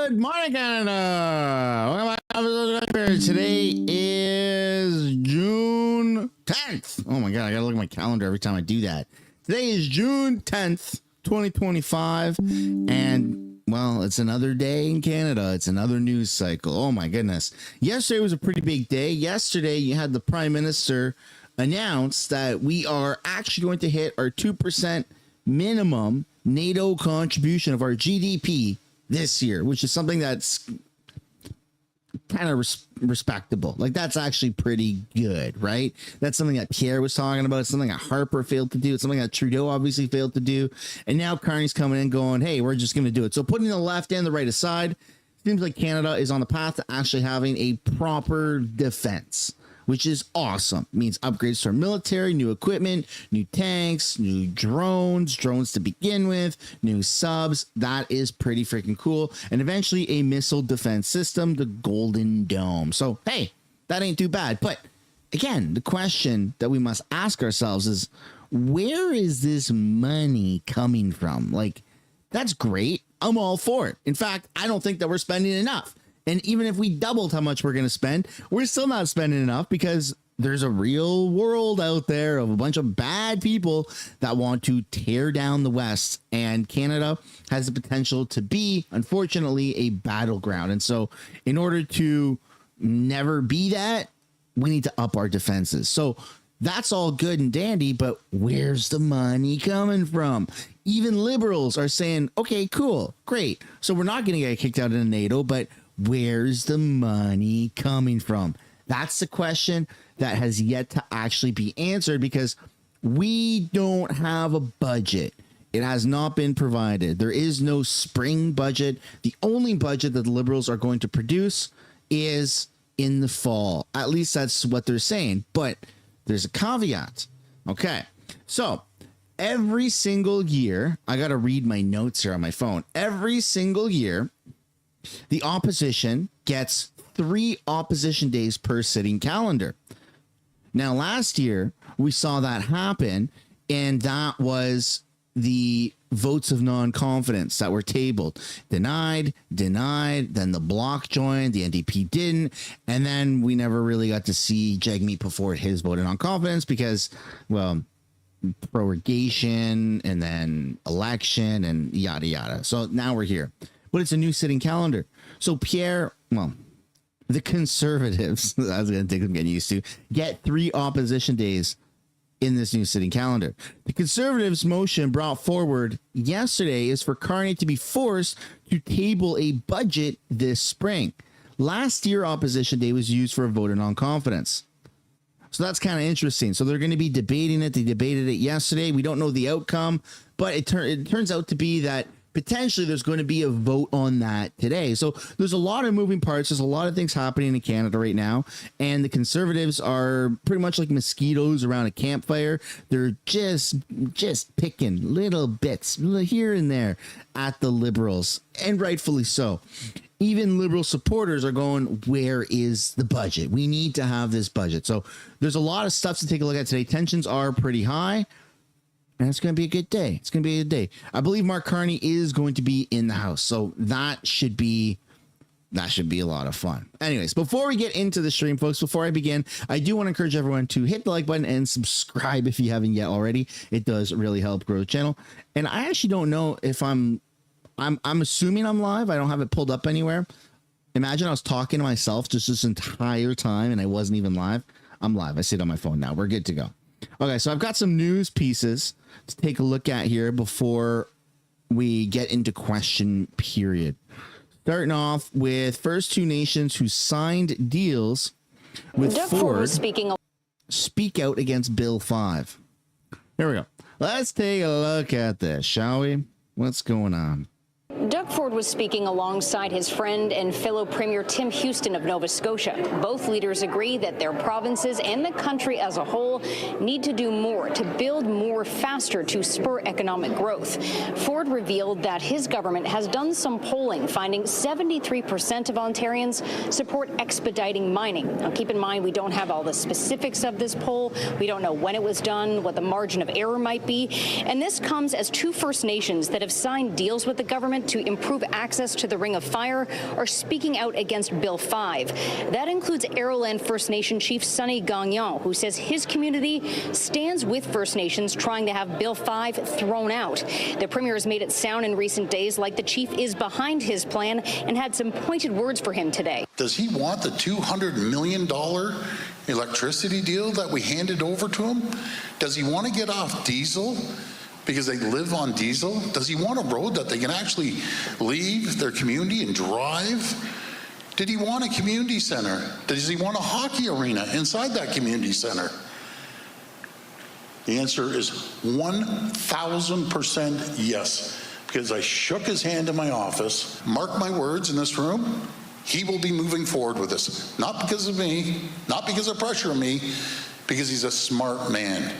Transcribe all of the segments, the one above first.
Good morning, Canada. Today is June 10th. Oh my God, I gotta look at my calendar every time I do that. Today is June 10th, 2025, and well, it's another day in Canada. It's another news cycle. Oh my goodness. Yesterday was a pretty big day. Yesterday, you had the Prime Minister announce that we are actually going to hit our 2% minimum NATO contribution of our GDP this year, which is something that's kind of respectable. Like, that's actually pretty good, right? That's something that Pierre was talking about. It's something that Harper failed to do. It's something that Trudeau obviously failed to do. And now Carney's coming in going, hey, we're just going to do it. So putting the left and the right aside, seems like Canada is on the path to actually having a proper defense, which is awesome. It means upgrades to our military, new equipment, new tanks, new drones to begin with, new subs. That is pretty freaking cool. And eventually a missile defense system, the Golden Dome. So, hey, that ain't too bad. But again, the question that we must ask ourselves is, where is this money coming from? Like, that's great. I'm all for it. In fact, I don't think that we're spending enough. And even if we doubled how much we're going to spend, we're still not spending enough because there's a real world out there of a bunch of bad people that want to tear down the West. And Canada has the potential to be, unfortunately, a battleground. And so in order to never be that, we need to up our defenses. So that's all good and dandy, but where's the money coming from? Even liberals are saying, okay, cool, great. So we're not going to get kicked out of NATO, but where's the money coming from? That's the question that has yet to actually be answered because we don't have a budget. It has not been provided. There is no spring budget. The only budget that the Liberals are going to produce is in the fall. At least that's what they're saying. But there's a caveat. Okay. So every single year, I got to read my notes here on my phone. Every single year, the opposition gets 3 opposition days per sitting calendar. Now, last year, we saw that happen, and that was the votes of non-confidence that were tabled. Denied, then the Bloc joined, the NDP didn't, and then we never really got to see Jagmeet put forward his vote of non-confidence because, well, prorogation and then election and yada, yada. So now we're here. But it's a new sitting calendar. So Pierre, well, the Conservatives, I was going to take them getting used to, get 3 opposition days in this new sitting calendar. The Conservatives' motion brought forward yesterday is for Carney to be forced to table a budget this spring. Last year, opposition day was used for a vote of non-confidence. So that's kind of interesting. So they're going to be debating it. They debated it yesterday. We don't know the outcome, but it turns out to be that potentially there's going to be a vote on that today. So there's a lot of moving parts. There's a lot of things happening in Canada right now. And the Conservatives are pretty much like mosquitoes around a campfire. They're just picking little bits here and there at the Liberals, and rightfully so. Even Liberal supporters are going, where is the budget? We need to have this budget. So there's a lot of stuff to take a look at today. Tensions are pretty high. And it's going to be a good day. It's going to be a good day. I believe Mark Carney is going to be in the House. So that should be a lot of fun. Anyways, before we get into the stream, folks, before I begin, I do want to encourage everyone to hit the like button and subscribe if you haven't yet already. It does really help grow the channel. And I actually don't know if I'm assuming I'm live. I don't have it pulled up anywhere. Imagine I was talking to myself just this entire time and I wasn't even live. I'm live. I see it on my phone now. We're good to go. Okay, so I've got some news pieces to take a look at here before we get into question period. Starting off with First Two Nations who signed deals with Ford speak out against Bill 5. Here we go. Let's take a look at this, shall we? What's going on? Doug Ford was speaking alongside his friend and fellow Premier Tim Houston of Nova Scotia. Both leaders agree that their provinces and the country as a whole need to do more to build more faster to spur economic growth. Ford revealed that his government has done some polling, finding 73% of Ontarians support expediting mining. Now, keep in mind, we don't have all the specifics of this poll. We don't know when it was done, what the margin of error might be. And this comes as 2 First Nations that have signed deals with the government to improve improve access to the Ring of Fire are speaking out against Bill 5. That includes Arrowland First Nation Chief Sonny Gagnon, who says his community stands with First Nations trying to have Bill 5 thrown out. The Premier has made it sound in recent days like the chief is behind his plan and had some pointed words for him today. Does he want the $200 million electricity deal that we handed over to him? Does he want to get off diesel because they live on diesel? Does he want a road that they can actually leave their community and drive? Did he want a community center? Does he want a hockey arena inside that community center? The answer is 1,000% yes, because I shook his hand in my office. Mark my words in this room, he will be moving forward with this. Not because of me, not because of pressure on me, because he's a smart man.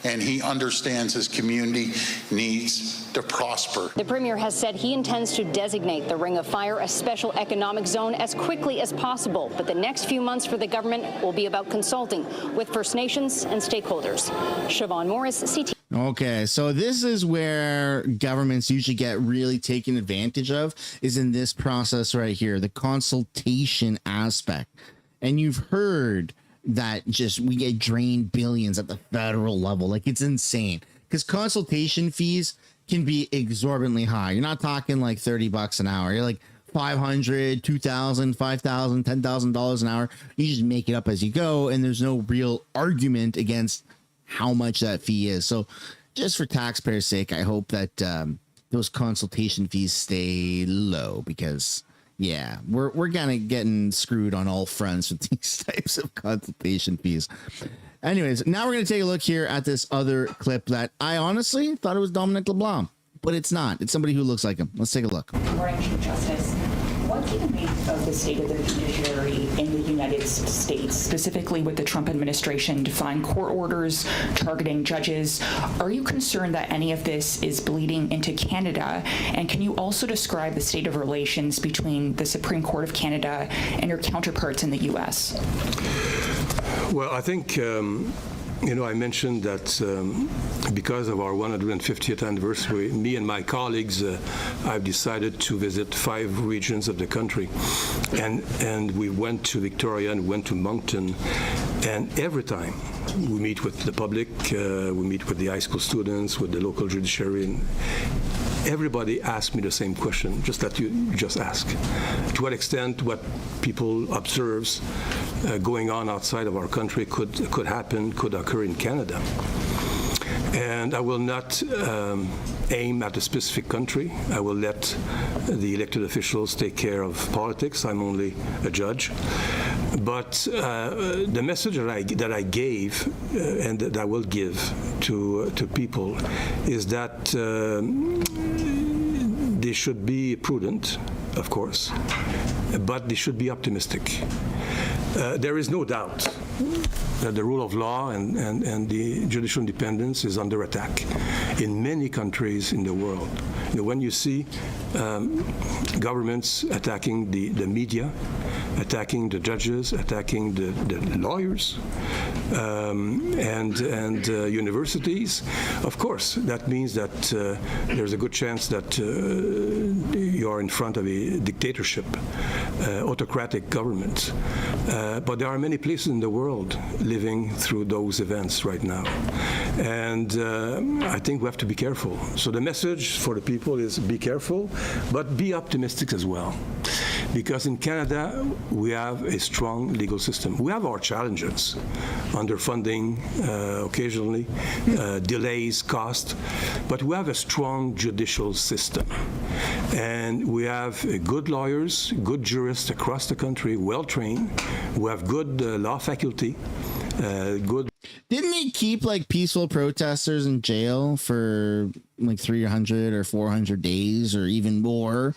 And he understands his community needs to prosper. The Premier has said he intends to designate the Ring of Fire a special economic zone as quickly as possible. But the next few months for the government will be about consulting with First Nations and stakeholders. Siobhan Morris, CT. Okay, so this is where governments usually get really taken advantage of, is in this process right here, the consultation aspect. And you've heard that just we get drained billions at the federal level. Like, it's insane because consultation fees can be exorbitantly high. You're not talking like $30 an hour. You're like $500, $2,000, $5,000, $10,000 an hour. You just make it up as you go, and there's no real argument against how much that fee is. So just for taxpayers' sake, I hope that those consultation fees stay low, because yeah, we're kind of getting screwed on all fronts with these types of consultation fees. Anyways, now we're going to take a look here at this other clip that I honestly thought it was Dominic LeBlanc, but it's not. It's somebody who looks like him. Let's take a look. Good morning, Chief Justice. What do you make of the state of the judiciary in the United States, specifically with the Trump administration defying court orders, targeting judges? Are you concerned that any of this is bleeding into Canada? And can you also describe the state of relations between the Supreme Court of Canada and your counterparts in the U.S.? Well, I think I mentioned that because of our 150th anniversary, me and my colleagues, I've decided to visit 5 regions of the country. And we went to Victoria and went to Moncton. And every time we meet with the public, we meet with the high school students, with the local judiciary, and everybody asks me the same question, just that you just ask. To what extent what people observes going on outside of our country could happen, could occur in Canada. And I will not aim at a specific country. I will let the elected officials take care of politics. I'm only a judge. But the message that I gave and that I will give to people is that they should be prudent, of course, but they should be optimistic. There is no doubt that the rule of law and the judicial independence is under attack in many countries in the world. When you see governments attacking the media, attacking the judges, attacking the lawyers, and universities, of course, that means that there's a good chance that you are in front of a dictatorship, autocratic government. But there are many places in the world living through those events right now. And I think we have to be careful. So the message for the people is be careful, but be optimistic as well. Because in Canada, we have a strong legal system. We have our challenges, underfunding occasionally, delays, cost, but we have a strong judicial system. And we have good lawyers, good jurists across the country, well-trained. We have good law faculty, good. Didn't he keep like peaceful protesters in jail for like 300 or 400 days or even more?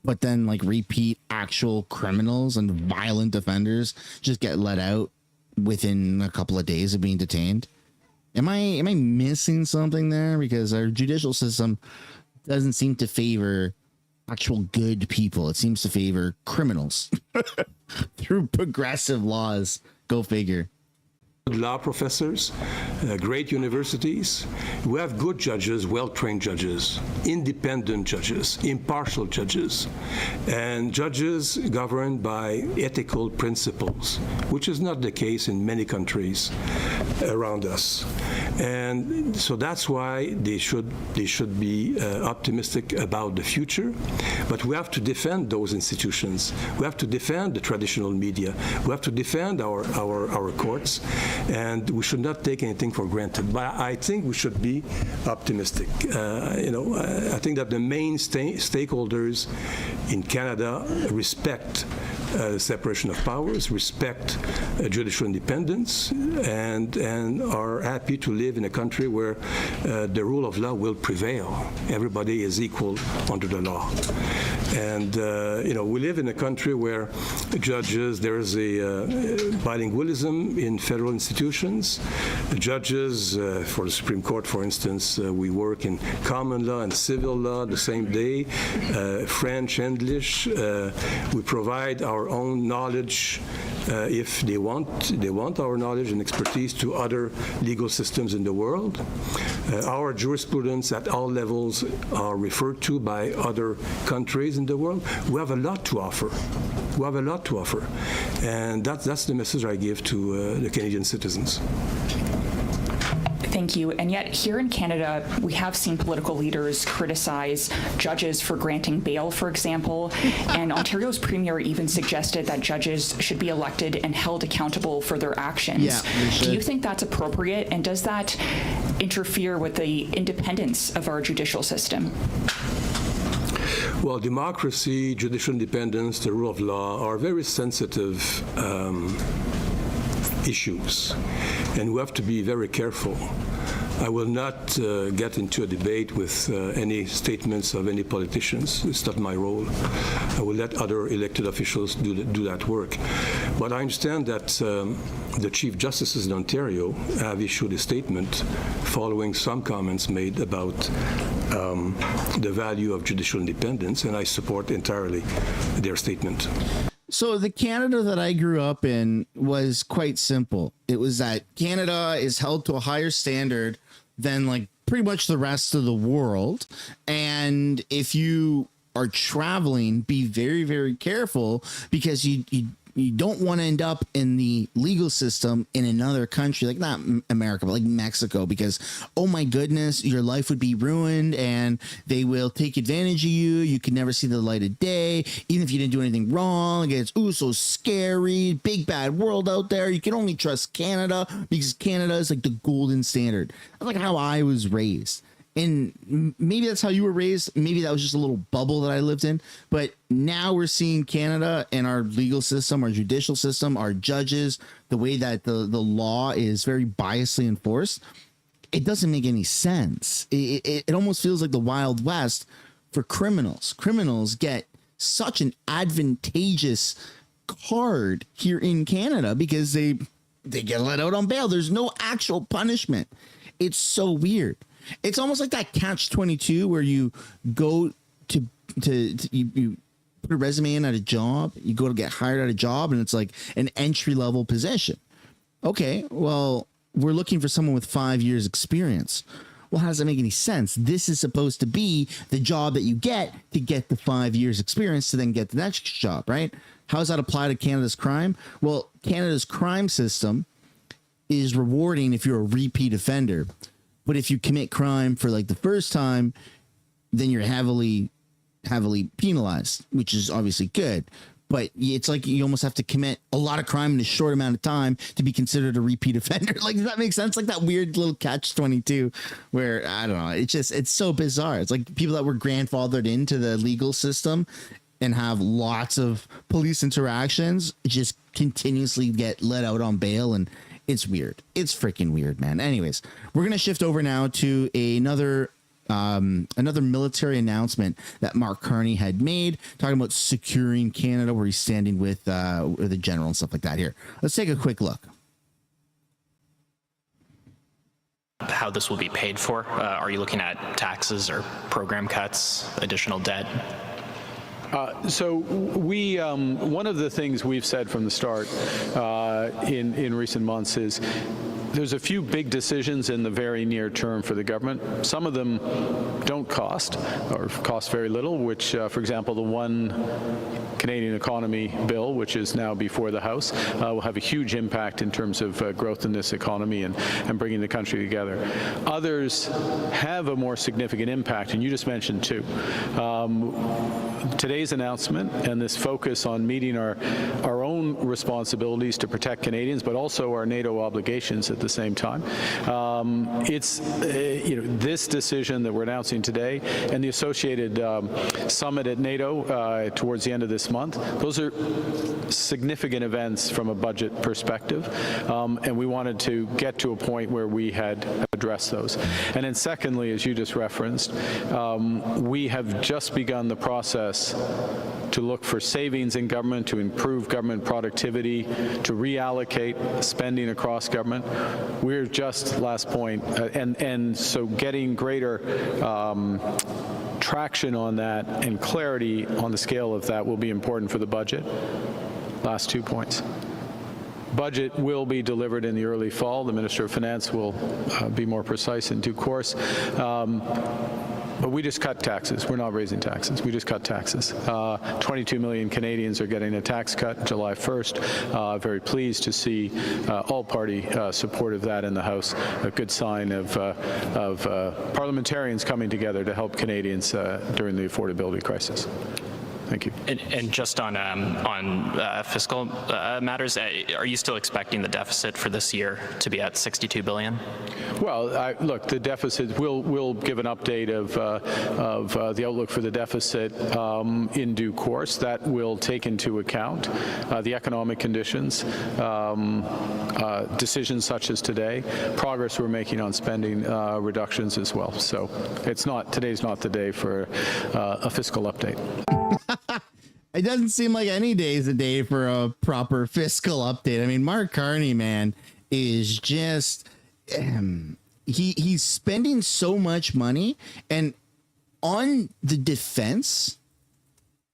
But then like repeat actual criminals and violent offenders just get let out within a couple of days of being detained? Am I missing something there? Because our judicial system doesn't seem to favor actual good people. It seems to favor criminals through progressive laws. Go figure. Law professors, great universities. We have good judges, well-trained judges, independent judges, impartial judges, and judges governed by ethical principles, which is not the case in many countries around us. And so that's why they should be optimistic about the future. But we have to defend those institutions. We have to defend the traditional media. We have to defend our courts, and we should not take anything for granted. But I think we should be optimistic. I think that the main stakeholders in Canada respect separation of powers, respect judicial independence, and are happy to live in a country where the rule of law will prevail. Everybody is equal under the law. And, we live in a country where judges, there is a bilingualism in federal institutions. Judges, for the Supreme Court, for instance, we work in common law and civil law the same day, French, English. We provide our own knowledge if they want our knowledge and expertise to other legal systems in the world. Our jurisprudence at all levels are referred to by other countries in the world. We have a lot to offer. We have a lot to offer. And that's the message I give to the Canadian citizens. Thank you. And yet here in Canada, we have seen political leaders criticize judges for granting bail, for example. And Ontario's premier even suggested that judges should be elected and held accountable for their actions. Yeah, do you think that's appropriate? And does that interfere with the independence of our judicial system? Well, democracy, judicial independence, the rule of law are very sensitive issues, and we have to be very careful. I will not get into a debate with any statements of any politicians. It's not my role. I will let other elected officials do that work. But I understand that the Chief Justices in Ontario have issued a statement following some comments made about the value of judicial independence, and I support entirely their statement. So the Canada that I grew up in was quite simple. It was that Canada is held to a higher standard than like pretty much the rest of the world. And if you are traveling, be very, very careful, because you don't want to end up in the legal system in another country, like not America, but like Mexico, because, oh my goodness, your life would be ruined and they will take advantage of you. You can never see the light of day, even if you didn't do anything wrong. It's so scary, big bad world out there. You can only trust Canada because Canada is like the golden standard. That's like how I was raised. And maybe that's how you were raised. Maybe that was just a little bubble that I lived in. But now we're seeing Canada and our legal system, our judicial system, our judges, the way that the law is very biasly enforced. It doesn't make any sense. It almost feels like the Wild West for criminals. Criminals get such an advantageous card here in Canada because they get let out on bail. There's no actual punishment. It's so weird. It's almost like that catch-22 where you go to you put a resume in at a job, you go to get hired at a job, and it's like an entry-level position. Okay, well, we're looking for someone with 5 years experience. Well, how does that make any sense? This is supposed to be the job that you get to get the 5 years experience to then get the next job, right? How does that apply to Canada's crime? Well, Canada's crime system is rewarding if you're a repeat offender. But if you commit crime for like the first time, then you're heavily penalized, which is obviously good. But it's like you almost have to commit a lot of crime in a short amount of time to be considered a repeat offender. Like, does that make sense? Like that weird little catch-22 where, I don't know, it's so bizarre. It's like people that were grandfathered into the legal system and have lots of police interactions just continuously get let out on bail, and it's weird. It's freaking weird, man. Anyways, we're going to shift over now to another military announcement that Mark Carney had made, talking about securing Canada, where he's standing with the general and stuff like that. Here, let's take a quick look. How this will be paid for? Are you looking at taxes or program cuts, additional debt? So we, one of the things we've said from the start in recent months is there's a few big decisions in the very near term for the government. Some of them don't cost or cost very little, which, for example, the One Canadian Economy bill, which is now before the House, will have a huge impact in terms of growth in this economy and bringing the country together. Others have a more significant impact, and you just mentioned two. Today's announcement and this focus on meeting our own responsibilities to protect Canadians, but also our NATO obligations at the same time. It's this decision that we're announcing today and the associated summit at NATO towards the end of this month. Those are significant events from a budget perspective, and we wanted to get to a point where we had addressed those. And then secondly, as you just referenced, we have just begun the process to look for savings in government, to improve government productivity, to reallocate spending across government. We're just last point, and so getting greater traction on that and clarity on the scale of that will be important for the budget. Last 2 points. Budget will be delivered in the early fall. The Minister of Finance will be more precise in due course. But we just cut taxes. We're not raising taxes. We just cut taxes. 22 million Canadians are getting a tax cut July 1st. Very pleased to see all-party support of that in the House. A good sign of parliamentarians coming together to help Canadians during the affordability crisis. Thank you. And just on fiscal matters, are you still expecting the deficit for this year to be at $62 billion? Well, look, the deficit, we'll give an update of the outlook for the deficit in due course. That will take into account the economic conditions, decisions such as today, progress we're making on spending reductions as well. So today's not the day for a fiscal update. It doesn't seem like any day is a day for a proper fiscal update. I mean, Mark Carney, man, is just he's spending so much money, and on the defense,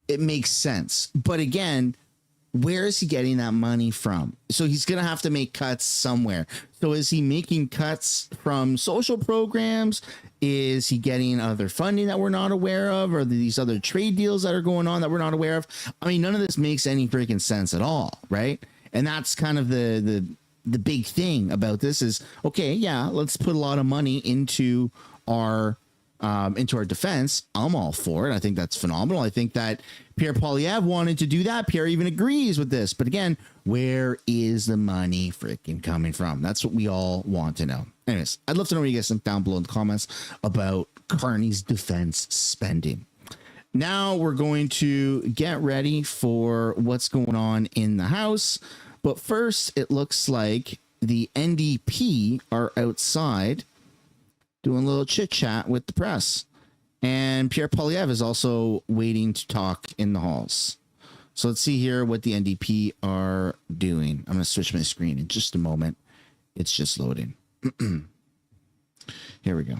it makes sense. But again, where is he getting that money from? So he's going to have to make cuts somewhere. So is he making cuts from social programs? Is he getting other funding that we're not aware of? Or these other trade deals that are going on that we're not aware of? I mean, none of this makes any freaking sense at all, right? And that's kind of the big thing about this is, okay, yeah, let's put a lot of money into our defense. I'm all for it. I think that's phenomenal. I think that Pierre Poilievre wanted to do that. Pierre even agrees with this. But again, where is the money freaking coming from? That's what we all want to know. Anyways, I'd love to know what you guys think down below in the comments about Carney's defense spending. Now we're going to get ready for what's going on in the House. But first, it looks like the NDP are outside doing a little chit chat with the press. And Pierre Poilievre is also waiting to talk in the halls. So let's see here what the NDP are doing. I'm going to switch my screen in just a moment. It's just loading. Here we go.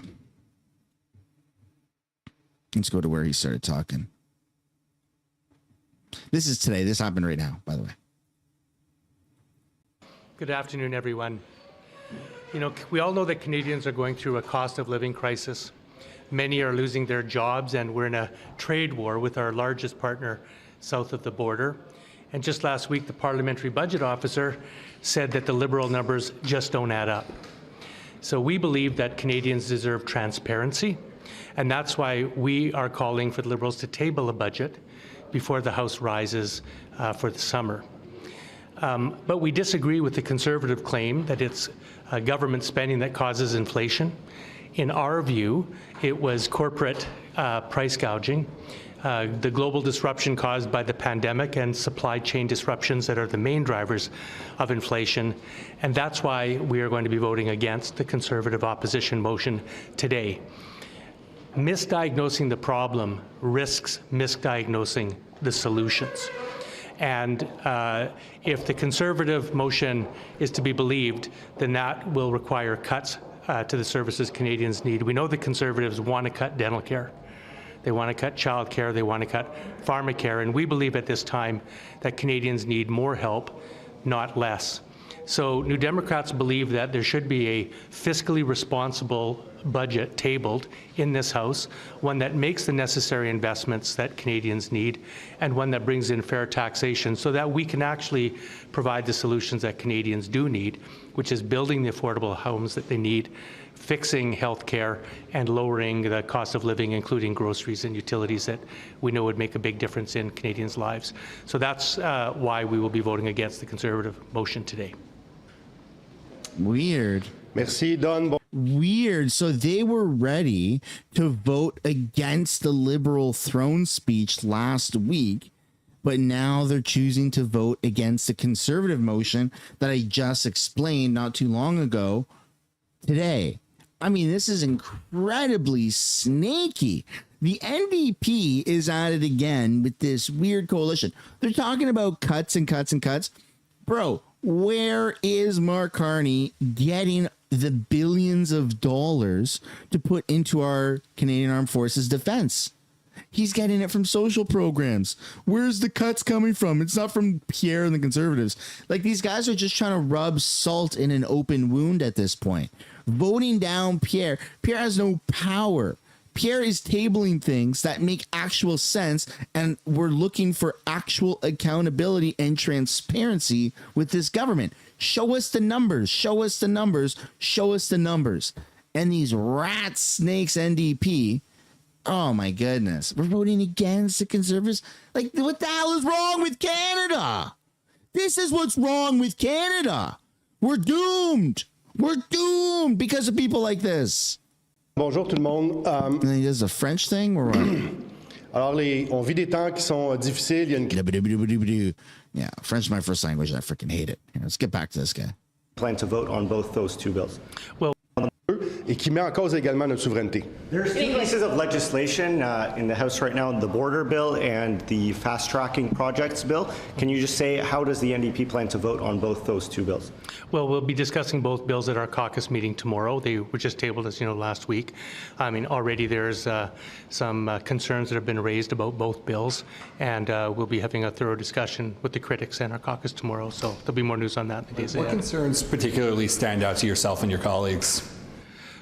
Let's go to where he started talking. This is today. This happened right now, by the way. Good afternoon, everyone. You know, we all know that Canadians are going through a cost of living crisis. Many are losing their jobs, and we're in a trade war with our largest partner south of the border. And just last week, the Parliamentary Budget Officer said that the Liberal numbers just don't add up. So we believe that Canadians deserve transparency, and that's why we are calling for the Liberals to table a budget before the House rises for the summer. But we disagree with the Conservative claim that it's government spending that causes inflation. In our view, it was corporate price gouging, the global disruption caused by the pandemic and supply chain disruptions that are the main drivers of inflation. And that's why we are going to be voting against the Conservative opposition motion today. Misdiagnosing the problem risks misdiagnosing the solutions. And if the Conservative motion is to be believed, then that will require cuts to the services Canadians need. We know the Conservatives want to cut dental care. They want to cut child care. They want to cut pharmacare. And we believe at this time that Canadians need more help, not less. So New Democrats believe that there should be a fiscally responsible budget tabled in this House, one that makes the necessary investments that Canadians need, and one that brings in fair taxation so that we can actually provide the solutions that Canadians do need, which is building the affordable homes that they need, fixing health care, and lowering the cost of living, including groceries and utilities that we know would make a big difference in Canadians' lives. So that's why we will be voting against the Conservative motion today. Weird. Merci, Don. Weird. So they were ready to vote against the Liberal throne speech last week, but now they're choosing to vote against the Conservative motion that I just explained not too long ago today. I mean, this is incredibly snaky. The NDP is at it again with this weird coalition. They're talking about cuts and cuts and cuts. Bro, where is Mark Carney getting the billions of dollars to put into our Canadian Armed Forces defense? He's getting it from social programs. Where's the cuts coming from? It's not from Pierre and the Conservatives. Like, these guys are just trying to rub salt in an open wound at this point. Voting down Pierre. Pierre has no power. Pierre is tabling things that make actual sense, and we're looking for actual accountability and transparency with this government. Show us the numbers. Show us the numbers. Show us the numbers. And these rat snakes NDP, oh my goodness, we're voting against the Conservatives. Like, what the hell is wrong with Canada? This is what's wrong with Canada. We're doomed. We're doomed because of people like this. Bonjour tout le monde. And he does a French thing or what? Alors, on vit des temps qui sont difficiles. Il y a une Yeah, French is my first language and I freaking hate it. Here, let's get back to this guy. Plan to vote on both those two bills. Well, et qui met en cause également notre souveraineté. There's two pieces of legislation in the House right now, the border bill and the fast-tracking projects bill. Can you just say, how does the NDP plan to vote on both those two bills? well, we'll be discussing both bills at our caucus meeting tomorrow. They were just tabled, as you know, last week. I mean, already there's some concerns that have been raised about both bills, and we'll be having a thorough discussion with the critics and our caucus tomorrow. So there'll be more news on that in the days ahead. What concerns particularly stand out to yourself and your colleagues?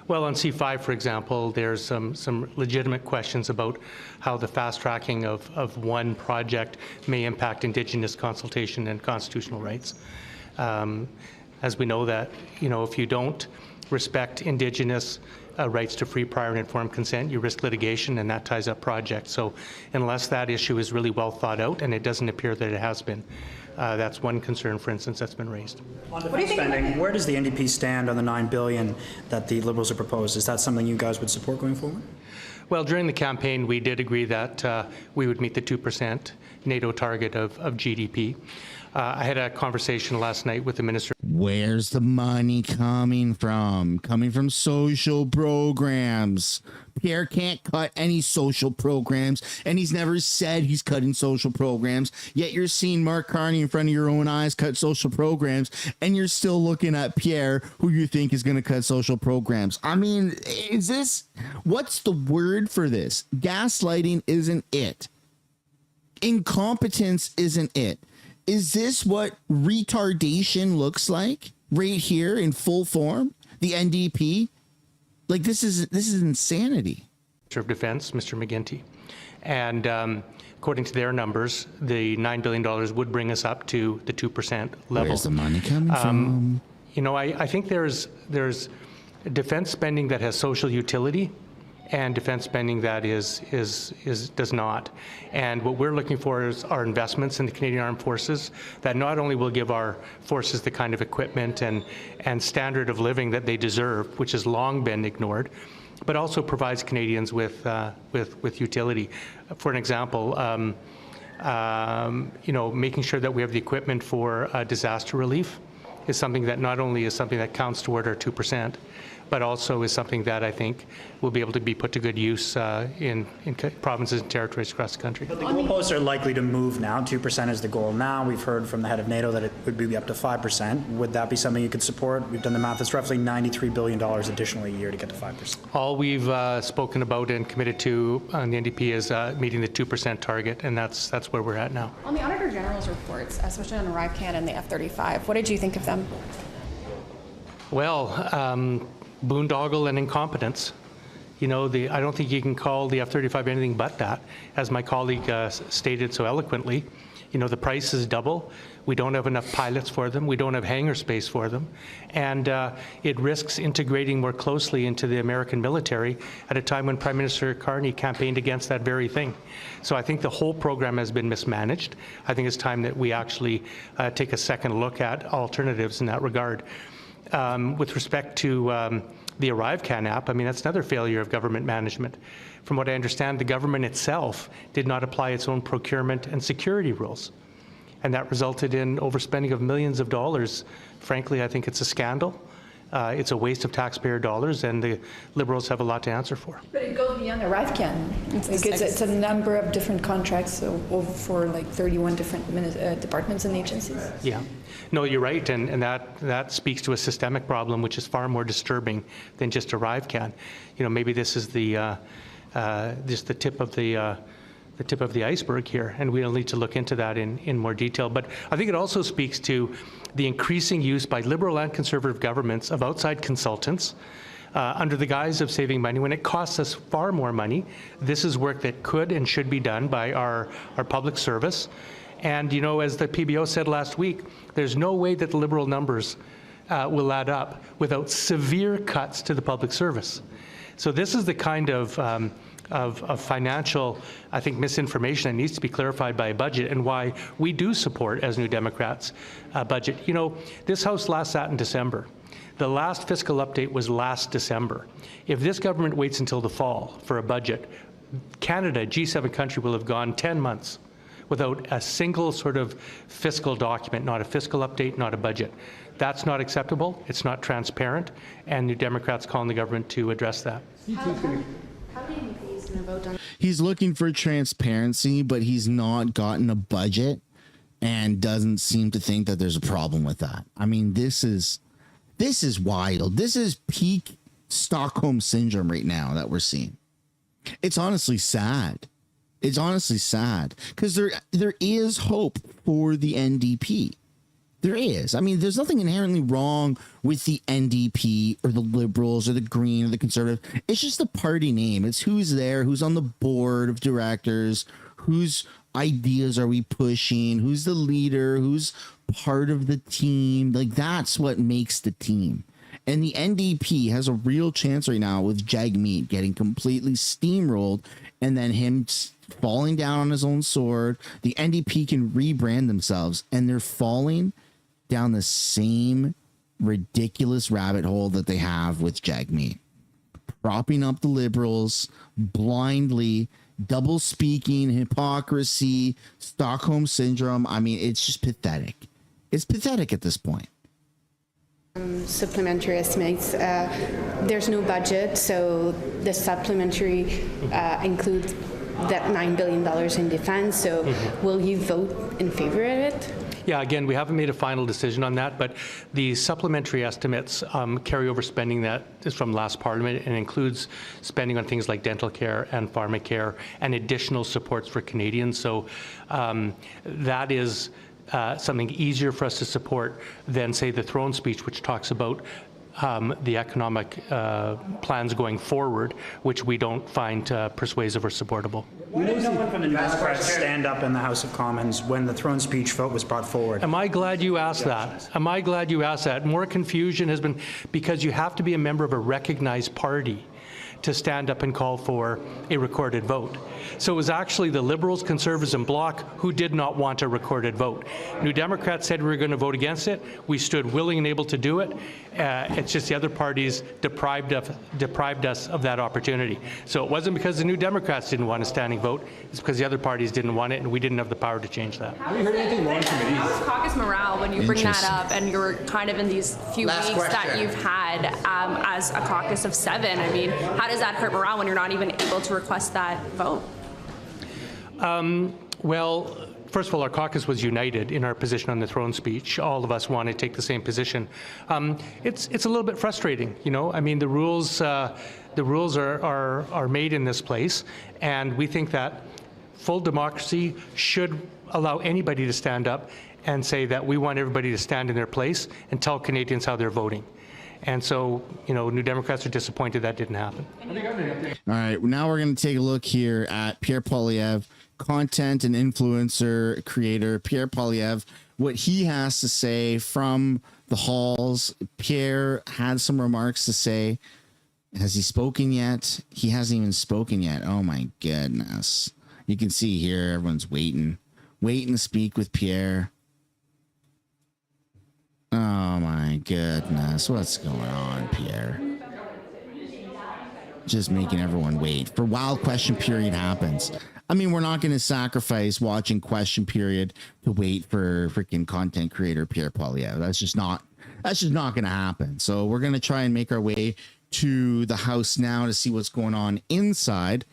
Well, on C5, for example, there's some legitimate questions about how the fast tracking of one project may impact Indigenous consultation and constitutional rights. As we know that, you know, if you don't respect Indigenous rights to free, prior, and informed consent, you risk litigation, and that ties up projects. So unless that issue is really well thought out, and it doesn't appear that it has been, that's one concern, for instance, that's been raised. On defense spending, where does the NDP stand on the $9 billion that the Liberals have proposed? Is that something you guys would support going forward? Well, during the campaign, we did agree that we would meet the 2% NATO target of GDP. I had a conversation last night with the Minister. Where's the money coming from? Coming from social programs. Pierre can't cut any social programs, and he's never said he's cutting social programs, yet you're seeing Mark Carney in front of your own eyes cut social programs, and you're still looking at Pierre, who you think is going to cut social programs. I mean, is this, what's the word for this? Gaslighting isn't it. Incompetence isn't it. Is this what retardation looks like right here in full form? The NDP? Like, this is insanity. Minister of Defense, Mr. McGuinty. And according to their numbers, the $9 billion would bring us up to the 2% level. Where's the money coming from? You know, I think there's defense spending that has social utility and defense spending that does not. And what we're looking for is our investments in the Canadian Armed Forces that not only will give our forces the kind of equipment and standard of living that they deserve, which has long been ignored, but also provides Canadians with utility. For an example, you know, making sure that we have the equipment for disaster relief is something that not only is something that counts toward our 2%, but also is something that I think will be able to be put to good use in provinces and territories across the country. But the goalposts are likely to move now. 2% is the goal now. We've heard from the head of NATO that it would be up to 5%. Would that be something you could support? We've done the math. It's roughly $93 billion additionally a year to get to 5%. All we've spoken about and committed to on the NDP is meeting the 2% target, and that's where we're at now. On the Auditor General's reports, especially on ArriveCan and the F-35, what did you think of them? Well, boondoggle and incompetence. You know, I don't think you can call the F-35 anything but that. As my colleague stated so eloquently, you know, the price is double. We don't have enough pilots for them. We don't have hangar space for them. And it risks integrating more closely into the American military at a time when Prime Minister Carney campaigned against that very thing. So I think the whole program has been mismanaged. I think it's time that we actually take a second look at alternatives in that regard. With respect to the ArriveCan app, I mean, that's another failure of government management. From what I understand, the government itself did not apply its own procurement and security rules. And that resulted in overspending of millions of dollars. Frankly, I think it's a scandal. It's a waste of taxpayer dollars, and the Liberals have a lot to answer for. But it goes beyond ArriveCan. It's a number of different contracts for like 31 different departments and agencies. Yeah. No, you're right, and that speaks to a systemic problem which is far more disturbing than just ArriveCan. You know, maybe this is just the tip of the iceberg here, and we'll need to look into that in more detail. But I think it also speaks to the increasing use by Liberal and Conservative governments of outside consultants under the guise of saving money when it costs us far more money. This is work that could and should be done by our public service. And, you know, as the PBO said last week, there's no way that the Liberal numbers will add up without severe cuts to the public service. So this is the kind of financial, I think, misinformation that needs to be clarified by a budget, and why we do support, as New Democrats, a budget. You know, this House last sat in December. The last fiscal update was last December. If this government waits until the fall for a budget, Canada, a G7 country, will have gone 10 months without a single sort of fiscal document, not a fiscal update, not a budget. That's not acceptable, it's not transparent, and New Democrats calling the government to address that. He's looking for transparency, but he's not gotten a budget and doesn't seem to think that there's a problem with that. I mean, this is wild. This is peak Stockholm syndrome right now that we're seeing. It's honestly sad. It's honestly sad because there is hope for the NDP. There is. I mean, there's nothing inherently wrong with the NDP or the Liberals or the Green or the Conservative. It's just the party name. It's who's there, who's on the board of directors, whose ideas are we pushing, who's the leader, who's part of the team. Like, that's what makes the team. And the NDP has a real chance right now with Jagmeet getting completely steamrolled and then him falling down on his own sword. The NDP can rebrand themselves, and they're falling down the same ridiculous rabbit hole that they have with Jagmeet. Propping up the Liberals blindly, double speaking, hypocrisy, Stockholm syndrome. I mean, it's just pathetic. It's pathetic at this point. Supplementary estimates. There's no budget, so the supplementary includes that $9 billion in defense. So will you vote in favor of it? Yeah, again, we haven't made a final decision on that, but the supplementary estimates carry over spending that is from last Parliament and includes spending on things like dental care and pharmacare and additional supports for Canadians. So that is something easier for us to support than, say, the throne speech, which talks about the economic plans going forward, which we don't find persuasive or supportable. Why did no one from the Democrats stand up in the House of Commons when the throne speech vote was brought forward? Am I glad you asked that? Am I glad you asked that? More confusion has been because you have to be a member of a recognized party to stand up and call for a recorded vote. So it was actually the Liberals, Conservatives, and Bloc who did not want a recorded vote. New Democrats said we were going to vote against it. We stood willing and able to do it. It's just the other parties deprived us of that opportunity. So it wasn't because the New Democrats didn't want a standing vote. It's because the other parties didn't want it, and we didn't have the power to change that. Have you heard anything more in committee? How's caucus morale when you bring that up, and you're kind of in these few weeks that you've had as a caucus of 7? I mean, how does that hurt morale when you're not even able to request that vote? Well, first of all, our caucus was united in our position on the throne speech. All of us want to take the same position. It's a little bit frustrating, you know. I mean, the rules are made in this place, and we think that full democracy should allow anybody to stand up and say that we want everybody to stand in their place and tell Canadians how they're voting. And so, you know, New Democrats are disappointed that didn't happen. All right, now we're going to take a look here at Pierre Poilievre, content and influencer creator Pierre Poilievre, what he has to say from the halls. Pierre had some remarks to say. Has he spoken yet? He hasn't even spoken yet. Oh my goodness. You can see here, everyone's waiting to speak with Pierre. Oh my goodness. What's going on, Pierre? Just making everyone wait for while question period happens. I mean, we're not going to sacrifice watching question period to wait for freaking content creator Pierre Poilievre. That's just not going to happen. So we're going to try and make our way to the house now to see what's going on inside.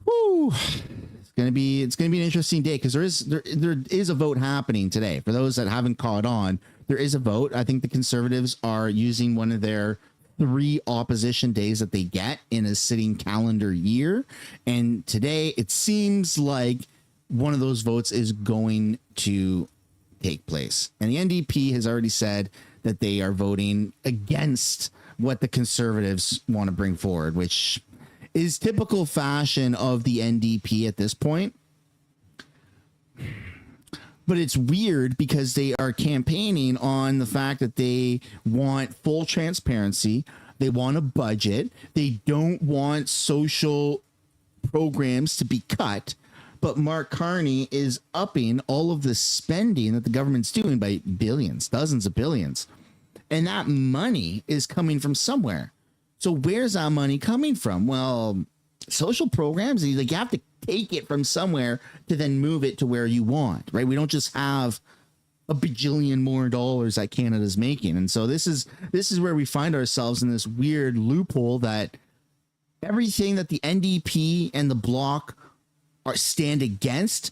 Woo! It's gonna be an interesting day because there is a vote happening today. For those that haven't caught on, there is a vote. I think the Conservatives are using one of their 3 opposition days that they get in a sitting calendar year, and today it seems like one of those votes is going to take place. And the NDP has already said that they are voting against what the Conservatives want to bring forward, which is typical fashion of the NDP at this point. But it's weird because they are campaigning on the fact that they want full transparency. They want a budget. They don't want social programs to be cut. But Mark Carney is upping all of the spending that the government's doing by billions, dozens of billions. And that money is coming from somewhere. So where's that money coming from? Well, social programs, like, you have to take it from somewhere to then move it to where you want, right? We don't just have a bajillion more dollars that Canada's making. And so this is where we find ourselves in this weird loophole that everything that the NDP and the Bloc stand against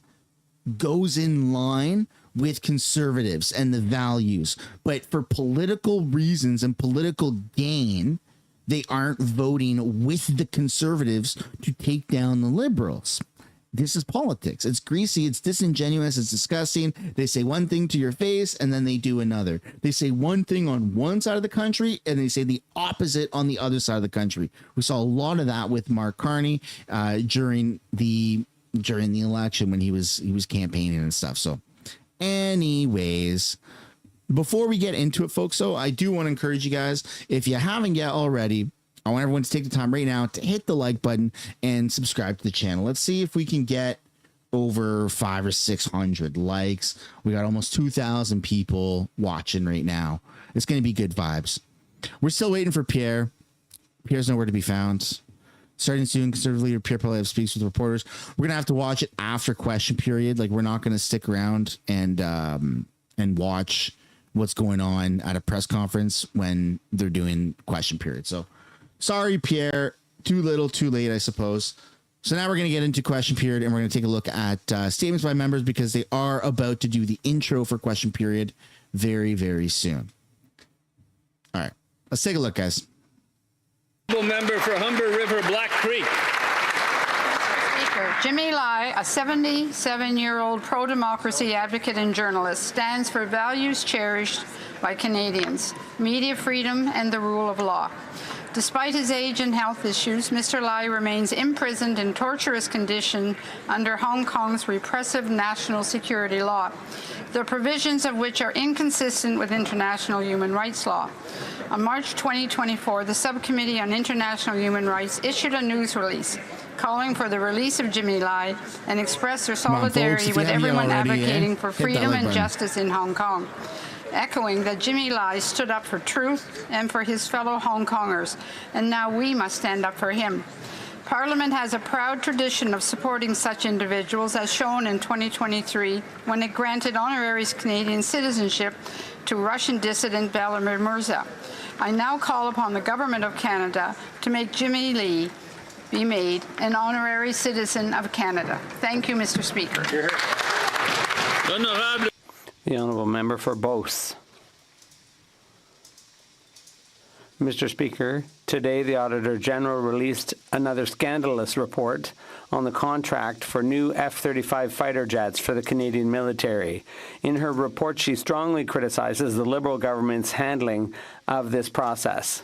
goes in line with Conservatives and the values. But for political reasons and political gain, they aren't voting with the Conservatives to take down the Liberals. This is politics. It's greasy. It's disingenuous. It's disgusting. They say one thing to your face and then they do another. They say one thing on one side of the country and they say the opposite on the other side of the country. We saw a lot of that with Mark Carney during the election when he was campaigning and stuff. So anyways, before we get into it, folks, so I do want to encourage you guys, if you haven't yet already, I want everyone to take the time right now to hit the like button and subscribe to the channel. Let's see if we can get over 500 or 600 likes. We got almost 2,000 people watching right now. It's going to be good vibes. We're still waiting for Pierre. Pierre's nowhere to be found. Starting soon, Conservative leader Pierre Poilievre speaks with reporters. We're going to have to watch it after question period. Like, we're not going to stick around and watch what's going on at a press conference when they're doing question period. So sorry, Pierre, too little, too late, I suppose. So now we're going to get into question period and we're going to take a look at statements by members because they are about to do the intro for question period very, very soon. All right, let's take a look, guys. Member for Humber River Black Creek. Speaker, Jimmy Lai, a 77-year-old pro-democracy advocate and journalist, stands for values cherished by Canadians, media freedom and the rule of law. Despite his age and health issues, Mr. Lai remains imprisoned in torturous condition under Hong Kong's repressive national security law, the provisions of which are inconsistent with international human rights law. On March 2024, the Subcommittee on International Human Rights issued a news release calling for the release of Jimmy Lai and expressed their solidarity with everyone advocating for freedom and justice in Hong Kong, echoing that Jimmy Lai stood up for truth and for his fellow Hong Kongers, and now we must stand up for him. Parliament has a proud tradition of supporting such individuals, as shown in 2023 when it granted honorary Canadian citizenship to Russian dissident Vladimir Murza. I now call upon the Government of Canada to make Jimmy Lee be made an honorary citizen of Canada. Thank you, Mr. Speaker. The honourable member for Beauce. Mr. Speaker, today the Auditor General released another scandalous report on the contract for new F-35 fighter jets for the Canadian military. In her report, she strongly criticizes the Liberal government's handling of this process.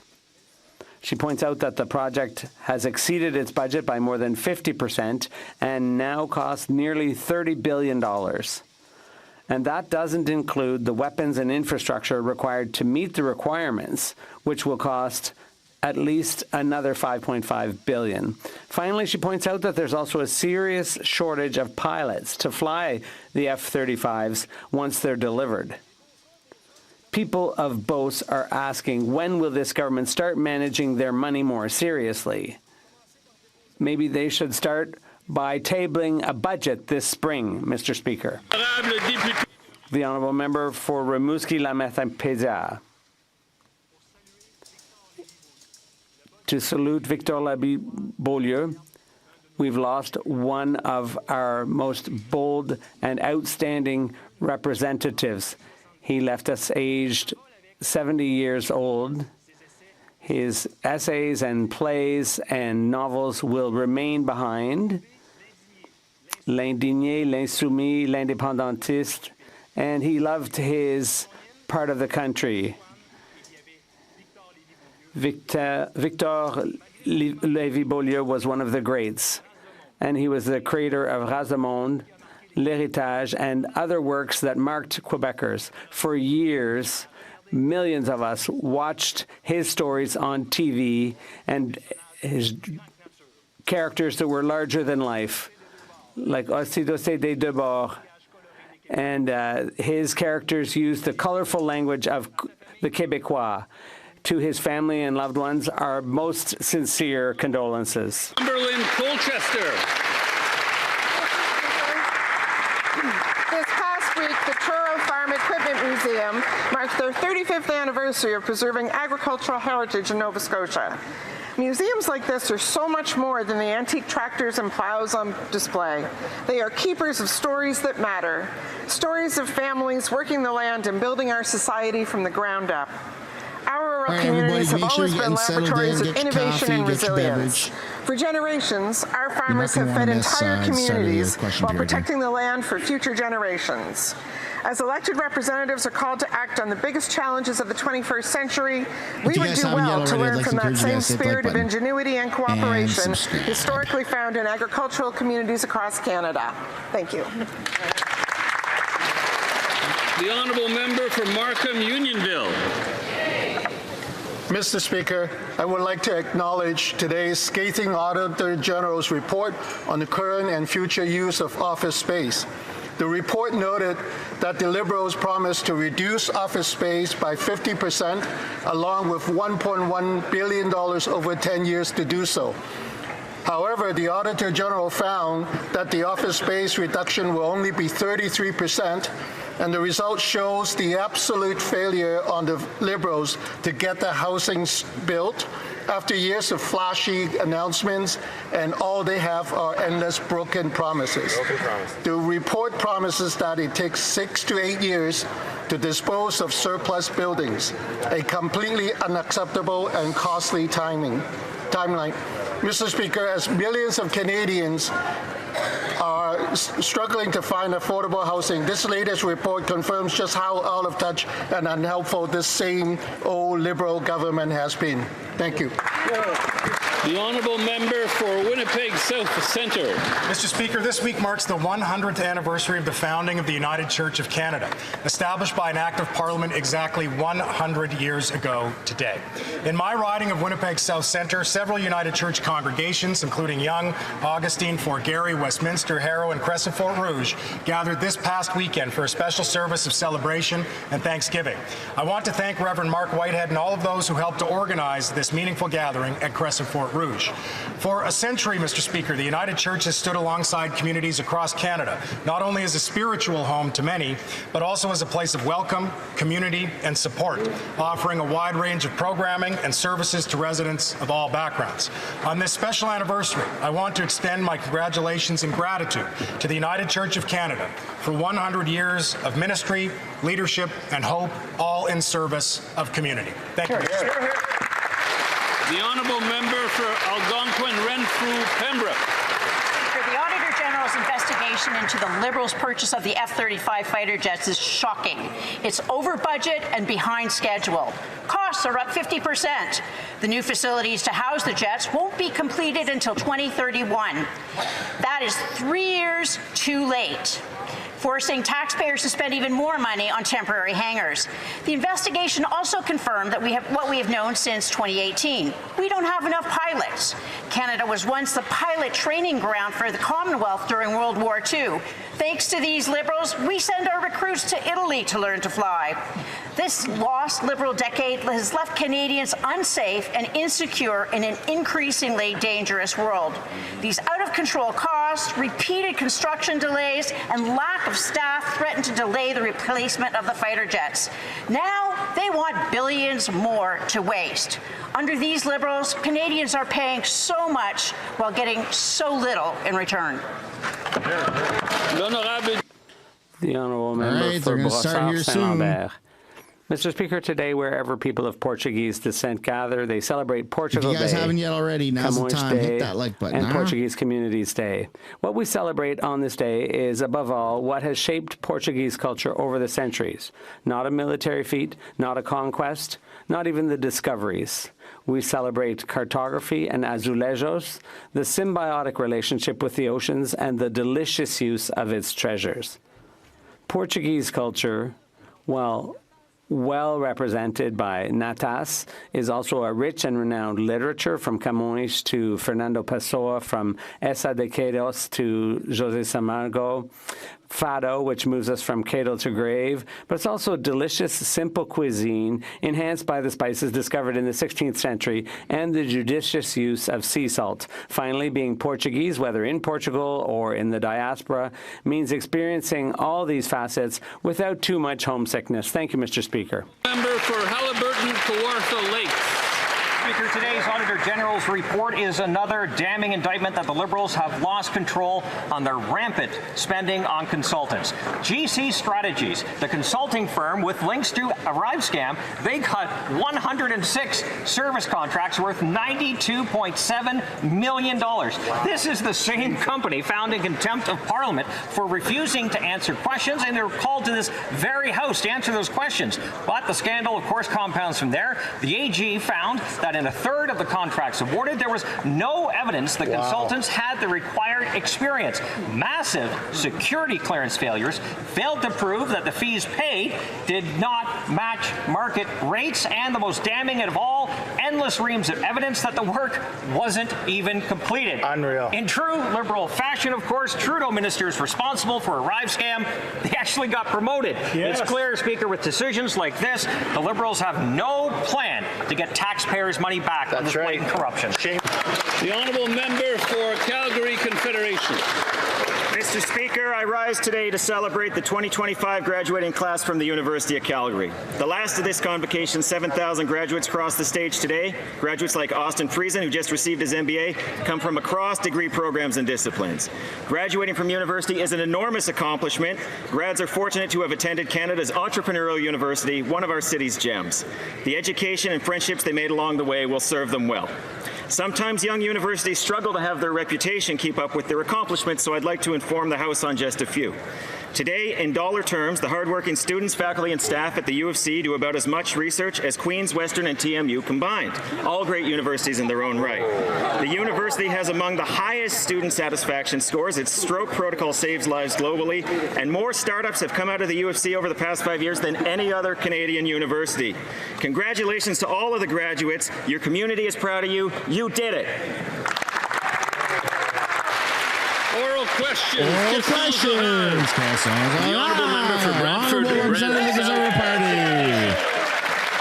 She points out that the project has exceeded its budget by more than 50% and now costs nearly $30 billion. And that doesn't include the weapons and infrastructure required to meet the requirements, which will cost at least another $5.5 billion. Finally, she points out that there's also a serious shortage of pilots to fly the F-35s once they're delivered. People of Beauce are asking, when will this government start managing their money more seriously? Maybe they should start by tabling a budget this spring, Mr. Speaker. The honourable member for Rimouski-Lamatha-Pézia. To salute Victor Beaulieu, we've lost one of our most bold and outstanding representatives. He left us aged 70 years old. His essays and plays and novels will remain behind. L'indigné, l'insoumis, l'indépendantiste, and he loved his part of the country. Victor Lévy-Beaulieu was one of the greats, and he was the creator of Razamonde, L'Héritage, and other works that marked Quebecers. For years, millions of us watched his stories on TV and his characters that were larger than life, like Ossidocé des Debords. And his characters used the colorful language of the Québécois. To his family and loved ones, our most sincere condolences. Cumberland Colchester. This past week, the Truro Farm Equipment Museum marked their 35th anniversary of preserving agricultural heritage in Nova Scotia. Museums like this are so much more than the antique tractors and plows on display. They are keepers of stories that matter, stories of families working the land and building our society from the ground up. Our rural communities have always been laboratories of innovation and resilience. For generations, our farmers have fed entire communities while protecting the land for future generations. As elected representatives are called to act on the biggest challenges of the 21st century, we would do well to learn from that same spirit of ingenuity and cooperation historically found in agricultural communities across Canada. Thank you. The honourable member for Markham Unionville. Mr. Speaker, I would like to acknowledge today's scathing Auditor General's report on the current and future use of office space. The report noted that the Liberals promised to reduce office space by 50%, along with $1.1 billion over 10 years to do so. However, the Auditor General found that the office space reduction will only be 33%, and the result shows the absolute failure on the Liberals to get the housing built after years of flashy announcements, and all they have are endless broken promises. The report promises that it takes 6 to 8 years to dispose of surplus buildings, a completely unacceptable and costly timeline. Mr. Speaker, as millions of Canadians are struggling to find affordable housing, this latest report confirms just how out of touch and unhelpful this same old Liberal government has been. Thank you. The honourable member for Winnipeg South Centre. Mr. Speaker, this week marks the 100th anniversary of the founding of the United Church of Canada, established by an Act of Parliament exactly 100 years ago today. In my riding of Winnipeg South Centre, several United Church congregations, including Yonge, Augustine, Fort Garry, Westminster, Harrow, and Crescent Fort Rouge, gathered this past weekend for a special service of celebration and thanksgiving. I want to thank Reverend Mark Whitehead and all of those who helped to organize this meaningful gathering at Crescent Fort Rouge. For a century, Mr. Speaker, the United Church has stood alongside communities across Canada, not only as a spiritual home to many, but also as a place of welcome, community, and support, offering a wide range of programming and services to residents of all backgrounds. On this special anniversary, I want to extend my congratulations and gratitude to the United Church of Canada for 100 years of ministry, leadership, and hope, all in service of community. Thank you. The honourable member for Algonquin Renfrew Pembroke. The Auditor General's investigation into the Liberals' purchase of the F-35 fighter jets is shocking. It's over budget and behind schedule. Costs are up 50%. The new facilities to house the jets won't be completed until 2031. That is 3 years too late, forcing taxpayers to spend even more money on temporary hangars. The investigation also confirmed that we have known since 2018. We don't have enough pilots. Canada was once the pilot training ground for the Commonwealth during World War II. Thanks to these Liberals, we send our recruits to Italy to learn to fly. This lost Liberal decade has left Canadians unsafe and insecure in an increasingly dangerous world. These out-of-control costs, repeated construction delays, and lack of staff threaten to delay the replacement of the fighter jets. Now they want billions more to waste. Under these Liberals, Canadians are paying so much while getting so little in return. The honourable member for Brossard-Saint-Lambert. Mr. Speaker, today, wherever people of Portuguese descent gather, they celebrate Portugal Day. If you guys haven't yet already, now's the time. Hit that like button. And Portuguese Communities Day. What we celebrate on this day is, above all, what has shaped Portuguese culture over the centuries. Not a military feat, not a conquest, not even the discoveries. We celebrate cartography and azulejos, the symbiotic relationship with the oceans, and the delicious use of its treasures. Portuguese culture, well represented by Natas, is also a rich and renowned literature, from Camões to Fernando Pessoa, from Essa de Queiroz to José Saramago, fado, which moves us from cradle to grave, but it's also delicious, simple cuisine enhanced by the spices discovered in the 16th century and the judicious use of sea salt. Finally, being Portuguese, whether in Portugal or in the diaspora, means experiencing all these facets without too much homesickness. Thank you, Mr. Speaker. Member for Haliburton, Kawartha Lakes. Speaker, today's Auditor General's report is another damning indictment that the Liberals have lost control on their rampant spending on consultants. GC Strategies, the consulting firm with links to ArriveScam, they got 106 service contracts worth $92.7 million. This is the same company found in contempt of Parliament for refusing to answer questions, and they're called to this very House to answer those questions. But the scandal, of course, compounds from there. The AG found that in a third of the contracts awarded, there was no evidence that consultants had the required experience. Massive security clearance failures failed to prove that the fees paid did not match market rates, and the most damning of all, endless reams of evidence that the work wasn't even completed. Unreal. In true Liberal fashion, of course, Trudeau ministers responsible for ArriveScam, they actually got promoted. Yes. It's clear, Speaker, with decisions like this, the Liberals have no plan to get taxpayers' money back on this blatant corruption. The honourable member for Calgary Confederation. Mr. Speaker, I rise today to celebrate the 2025 graduating class from the University of Calgary. The last of this convocation, 7,000 graduates cross the stage today. Graduates like Austin Friesen, who just received his MBA, come from across degree programs and disciplines. Graduating from university is an enormous accomplishment. Grads are fortunate to have attended Canada's entrepreneurial university, one of our city's gems. The education and friendships they made along the way will serve them well. Sometimes young universities struggle to have their reputation keep up with their accomplishments, so I'd like to inform the House on just a few. Today, in dollar terms, the hardworking students, faculty, and staff at the U of C do about as much research as Queen's, Western, and TMU combined. All great universities in their own right. The university has among the highest student satisfaction scores. Its stroke protocol saves lives globally, and more startups have come out of the U of C over the past 5 years than any other Canadian university. Congratulations to all of the graduates. Your community is proud of you. You did it. Oral questions. Oral questions. The honourable member for Brantford.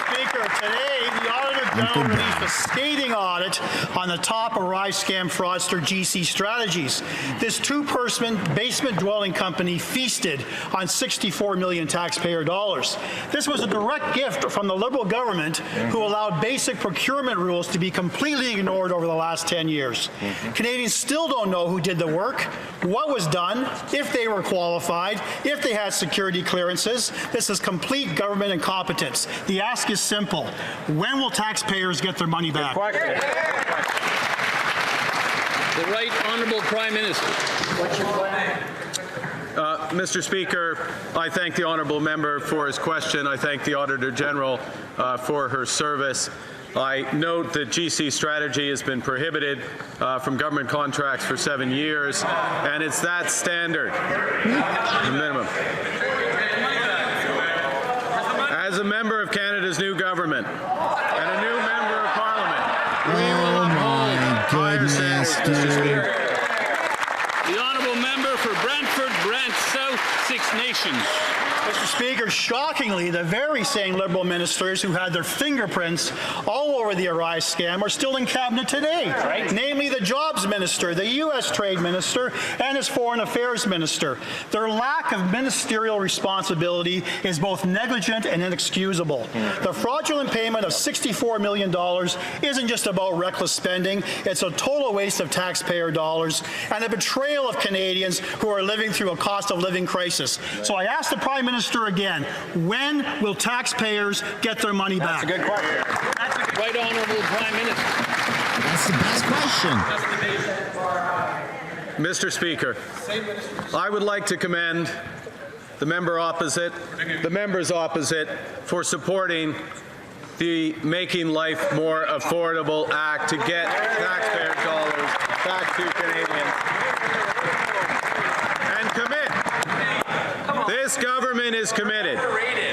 Speaker, today the Auditor General released a scathing audit on the top Arise scam fraudster GC Strategies. This two-person basement dwelling company feasted on 64 million taxpayer dollars. This was a direct gift from the Liberal government who allowed basic procurement rules to be completely ignored over the last 10 years. Canadians still don't know who did the work, what was done, if they were qualified, if they had security clearances. This is complete government incompetence. The ask is simple. When will taxpayers get their money back? The Right Honourable Prime Minister. Mr. Speaker, I thank the honourable member for his question. I thank the Auditor General for her service. I note that GC Strategy has been prohibited from government contracts for 7 years, and it's that standard, the minimum. As a member of Canada's new government and a new member of Parliament, we will uphold higher standards, Mr. Speaker. The honourable member for Brantford, Brant South, Six Nations. Mr. Speaker, shockingly, the very same Liberal ministers who had their fingerprints all over the Arise scam are still in cabinet today, namely the Jobs Minister, the U.S. Trade Minister, and his Foreign Affairs Minister. Their lack of ministerial responsibility is both negligent and inexcusable. The fraudulent payment of $64 million isn't just about reckless spending, it's a total waste of taxpayer dollars and a betrayal of Canadians who are living through a cost of living crisis. So I ask the Prime Minister again, when will taxpayers get their money back? That's a good question. Right Honourable Prime Minister. That's the best question. Mr. Speaker, I would like to commend the members opposite for supporting the Making Life More Affordable Act to get taxpayer dollars back to Canadians. And commit. This government is committed.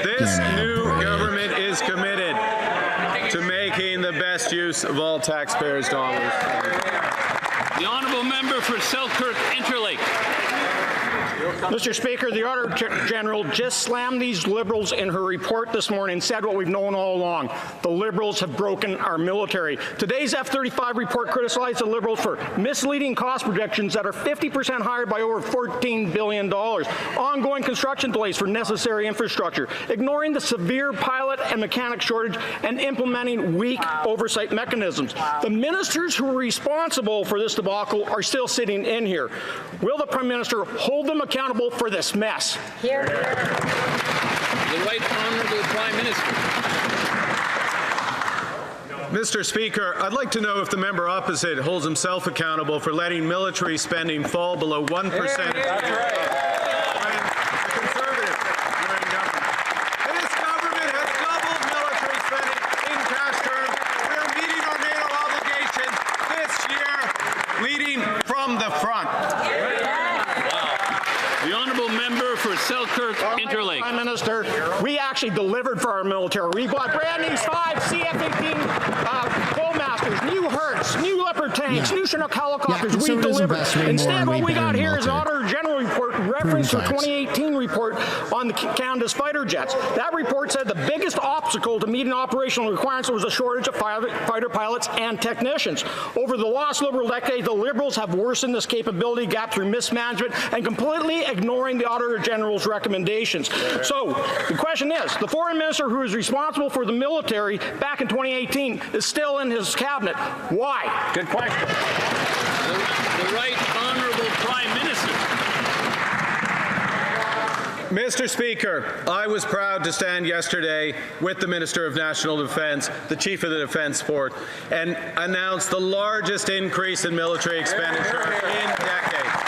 This new government is committed to making the best use of all taxpayers' dollars. The honourable member for Selkirk Interlake. Mr. Speaker, the Auditor General just slammed these Liberals in her report this morning and said what we've known all along. The Liberals have broken our military. Today's F-35 report criticized the Liberals for misleading cost projections that are 50% higher by over $14 billion, ongoing construction delays for necessary infrastructure, ignoring the severe pilot and mechanic shortage, and implementing weak oversight mechanisms. The ministers who are responsible for this debacle are still sitting in here. Will the Prime Minister hold them accountable for this mess? Here. The Right Honourable Prime Minister. Mr. Speaker, I'd like to know if the member opposite holds himself accountable for letting military spending fall below 1%. That's right. Conservative This government has doubled military spending in cash terms. We're meeting our NATO obligation this year, leading from the front. The honourable member for Selkirk Interlake. Prime Minister, we actually delivered for our military. We bought brand new 5 CF-18 Flowmasters, new Hertz, new Leopard tanks, new Chinook helicopters. We delivered. Instead, what we got here is an Auditor General report reference to 2018 report on Canada's fighter jets. That report said the biggest obstacle to meeting operational requirements was a shortage of fighter pilots and technicians. Over the last Liberal decade, the Liberals have worsened this capability gap through mismanagement and completely ignoring the Auditor General's recommendations. So the question is, the Foreign Minister who was responsible for the military back in 2018 is still in his cabinet. Why? Good question. The Right Honourable Prime Minister. Mr. Speaker, I was proud to stand yesterday with the Minister of National Defence, the Chief of the Defence Force, and announce the largest increase in military expenditure in decades.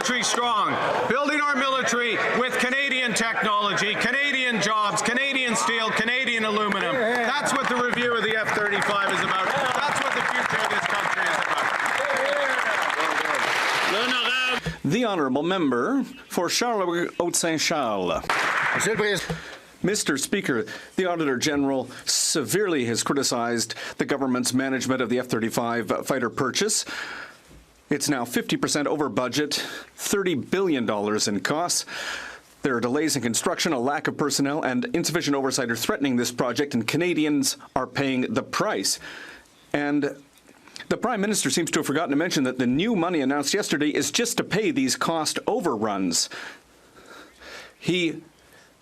military strong, building our military with Canadian technology, Canadian jobs, Canadian steel, Canadian aluminum. That's what the review of the F-35 is about. That's what the future of this country is about. The honourable member for Charles-Haute-Saint-Charles. Mr. Speaker, the Auditor General severely has criticized the government's management of the F-35 fighter purchase. It's now 50% over budget, $30 billion in costs. There are delays in construction, a lack of personnel, and insufficient oversight are threatening this project, and Canadians are paying the price. And the Prime Minister seems to have forgotten to mention that the new money announced yesterday is just to pay these cost overruns. He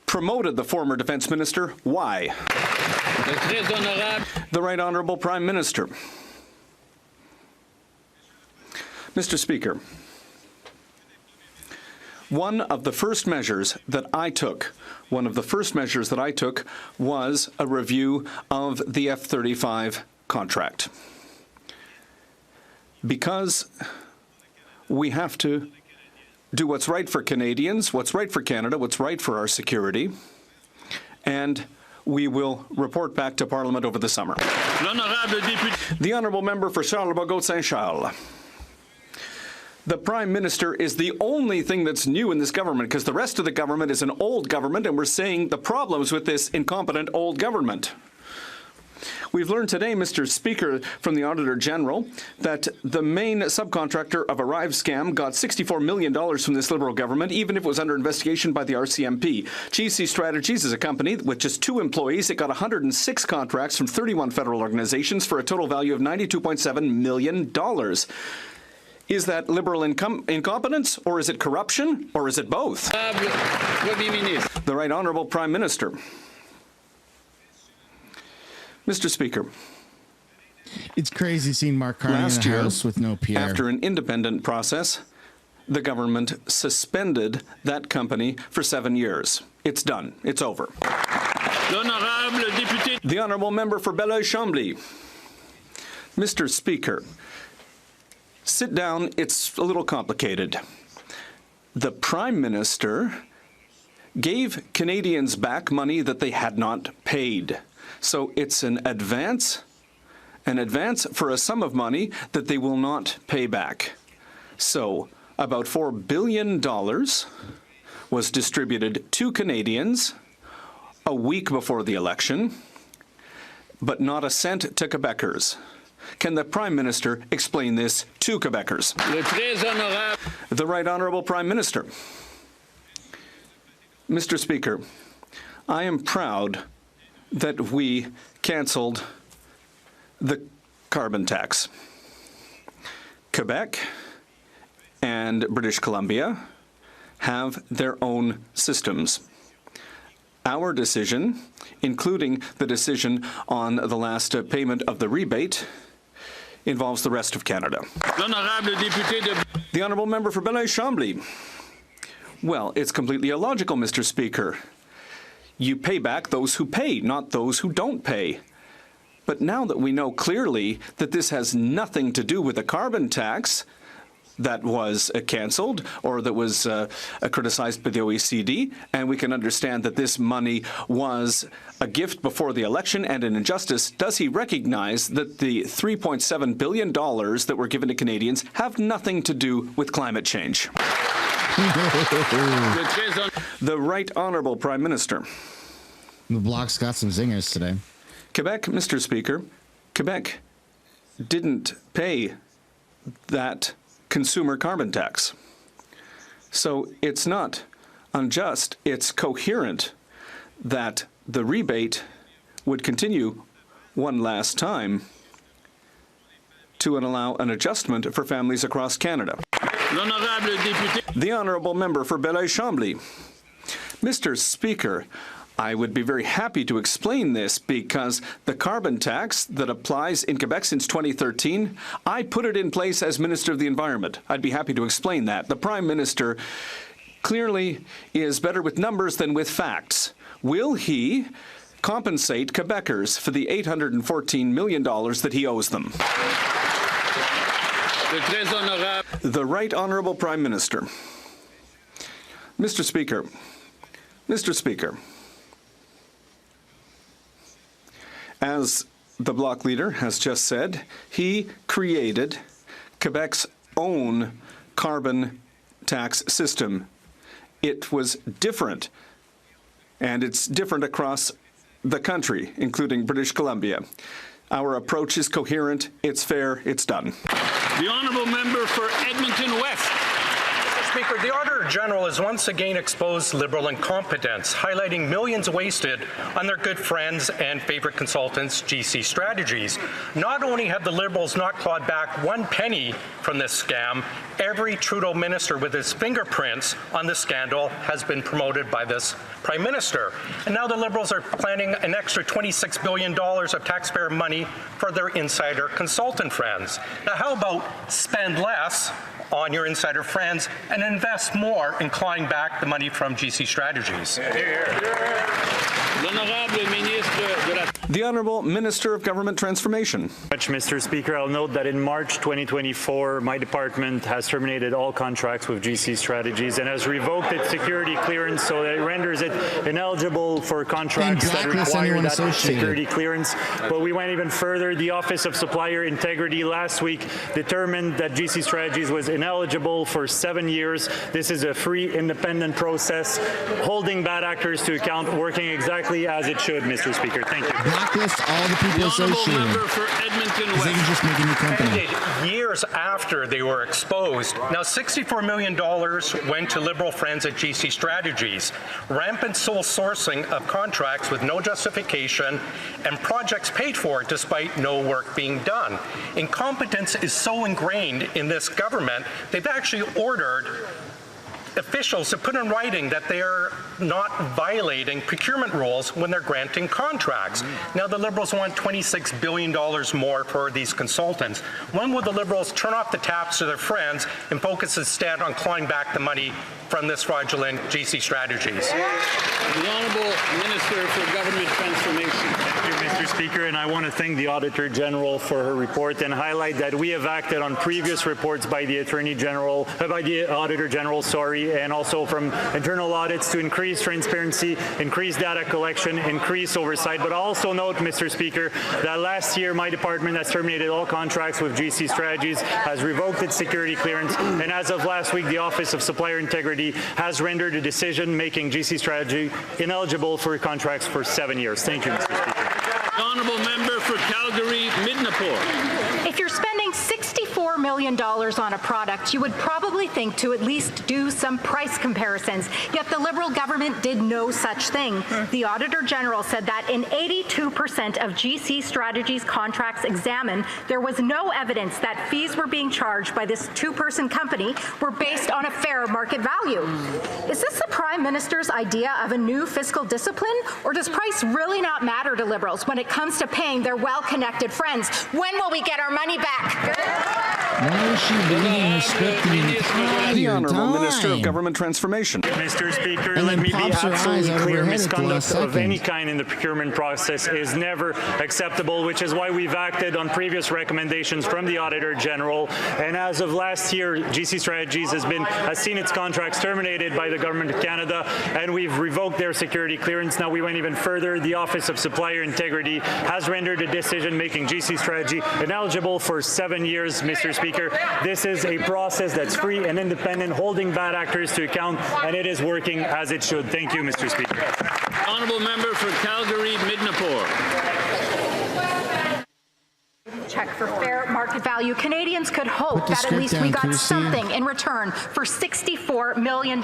promoted the former Defence Minister. Why? The Right Honourable Prime Minister. Mr. Speaker, one of the first measures that I took was a review of the F-35 contract. Because we have to do what's right for Canadians, what's right for Canada, what's right for our security, and we will report back to Parliament over the summer. The Honourable Member for Charles-Haute-Saint-Charles. The Prime Minister is the only thing that's new in this government, because the rest of the government is an old government, and we're seeing the problems with this incompetent old government. We've learned today, Mr. Speaker, from the Auditor General, that the main subcontractor of Arrive scam got $64 million from this Liberal government, even if it was under investigation by the RCMP. GC Strategies is a company with just 2 employees. It got 106 contracts from 31 federal organizations for a total value of $92.7 million. Is that Liberal incompetence, or is it corruption, or is it both? The Right Honourable Prime Minister. Mr. Speaker, it's crazy seeing Mark Carney in the House with no Pierre. After an independent process, the government suspended that company for 7 years. It's done. It's over. The Honourable Member for Belleuil-Chambly. Mr. Speaker, sit down. It's a little complicated. The Prime Minister gave Canadians back money that they had not paid. So it's an advance for a sum of money that they will not pay back. So about $4 billion was distributed to Canadians a week before the election, but not a cent to Quebecers. Can the Prime Minister explain this to Quebecers? The Right Honourable Prime Minister. Mr. Speaker, I am proud that we cancelled the carbon tax. Quebec and British Columbia have their own systems. Our decision, including the decision on the last payment of the rebate, involves the rest of Canada. The Honourable Member for Belleuil-Chambly. Well, it's completely illogical, Mr. Speaker. You pay back those who pay, not those who don't pay. But now that we know clearly that this has nothing to do with a carbon tax that was cancelled or that was criticized by the OECD, and we can understand that this money was a gift before the election and an injustice, does he recognize that the $3.7 billion that were given to Canadians have nothing to do with climate change? The Right Honourable Prime Minister. The Block's got some zingers today. Quebec, Mr. Speaker, Quebec didn't pay that consumer carbon tax. So it's not unjust, it's coherent that the rebate would continue one last time to allow an adjustment for families across Canada. The Honourable Member for Belleuil-Chambly. Mr. Speaker, I would be very happy to explain this because the carbon tax that applies in Quebec since 2013, I put it in place as Minister of the Environment. I'd be happy to explain that. The Prime Minister clearly is better with numbers than with facts. Will he compensate Quebecers for the $814 million that he owes them? The Right Honourable Prime Minister. Mr. Speaker, as the Bloc leader has just said, he created Quebec's own carbon tax system. It was different, and it's different across the country, including British Columbia. Our approach is coherent, it's fair, it's done. The honourable member for Edmonton West. Speaker, the Auditor General has once again exposed Liberal incompetence, highlighting millions wasted on their good friends and favourite consultants, GC Strategies. Not only have the Liberals not clawed back one penny from this scam, every Trudeau minister with his fingerprints on the scandal has been promoted by this Prime Minister. And now the Liberals are planning an extra $26 billion of taxpayer money for their insider consultant friends. Now, how about spend less on your insider friends and invest more in clawing back the money from GC Strategies? The Honourable Minister of Government Transformation. Mr. Speaker, I'll note that in March 2024, my department has terminated all contracts with GC Strategies and has revoked its security clearance so that it renders it ineligible for contracts that require that security clearance. But we went even further. The Office of Supplier Integrity last week determined that GC Strategies was ineligible for 7 years. This is a free, independent process, holding bad actors to account, working exactly as it should, Mr. Speaker. Thank you. Blacklist all the people associated. They can just make a new company. Years after they were exposed, now $64 million went to Liberal friends at GC Strategies. Rampant sole sourcing of contracts with no justification and projects paid for despite no work being done. Incompetence is so ingrained in this government, they've actually ordered officials to put in writing that they are not violating procurement rules when they're granting contracts. Now the Liberals want $26 billion more for these consultants. When will the Liberals turn off the taps to their friends and focus instead on clawing back the money from this fraudulent GC Strategies? The Honourable Minister for Government Transformation. Thank you, Mr. Speaker, and I want to thank the Auditor General for her report and highlight that we have acted on previous reports by the Auditor General, and also from internal audits to increase transparency, increase data collection, increase oversight. But also note, Mr. Speaker, that last year my department has terminated all contracts with GC Strategies, has revoked its security clearance, and as of last week, the Office of Supplier Integrity has rendered a decision making GC Strategy ineligible for contracts for 7 years. Thank you, Mr. Speaker. Honourable member for Calgary, Midnapore. If you're spending $64 million on a product, you would probably think to at least do some price comparisons. Yet the Liberal government did no such thing. The Auditor General said that in 82% of GC Strategies contracts examined, there was no evidence that fees were being charged by this two-person company were based on a fair market value. Is this the Prime Minister's idea of a new fiscal discipline, or does price really not matter to Liberals when it comes to paying their well-connected friends? When will we get our money back? Why is she reading her script the Honourable Minister of Government Transformation. Mr. Speaker, let me be absolutely clear. Misconduct of any kind in the procurement process is never acceptable, which is why we've acted on previous recommendations from the Auditor General. And as of last year, GC Strategies has seen its contracts terminated by the Government of Canada, and we've revoked their security clearance. Now we went even further. The Office of Supplier Integrity has rendered a decision making GC Strategy ineligible for 7 years, Mr. Speaker. This is a process that's free and independent, holding bad actors to account, and it is working as it should. Thank you, Mr. Speaker. Honourable member for Calgary, Midnapore. Check for fair market value. Canadians could hope that at least we got something in return for $64 million.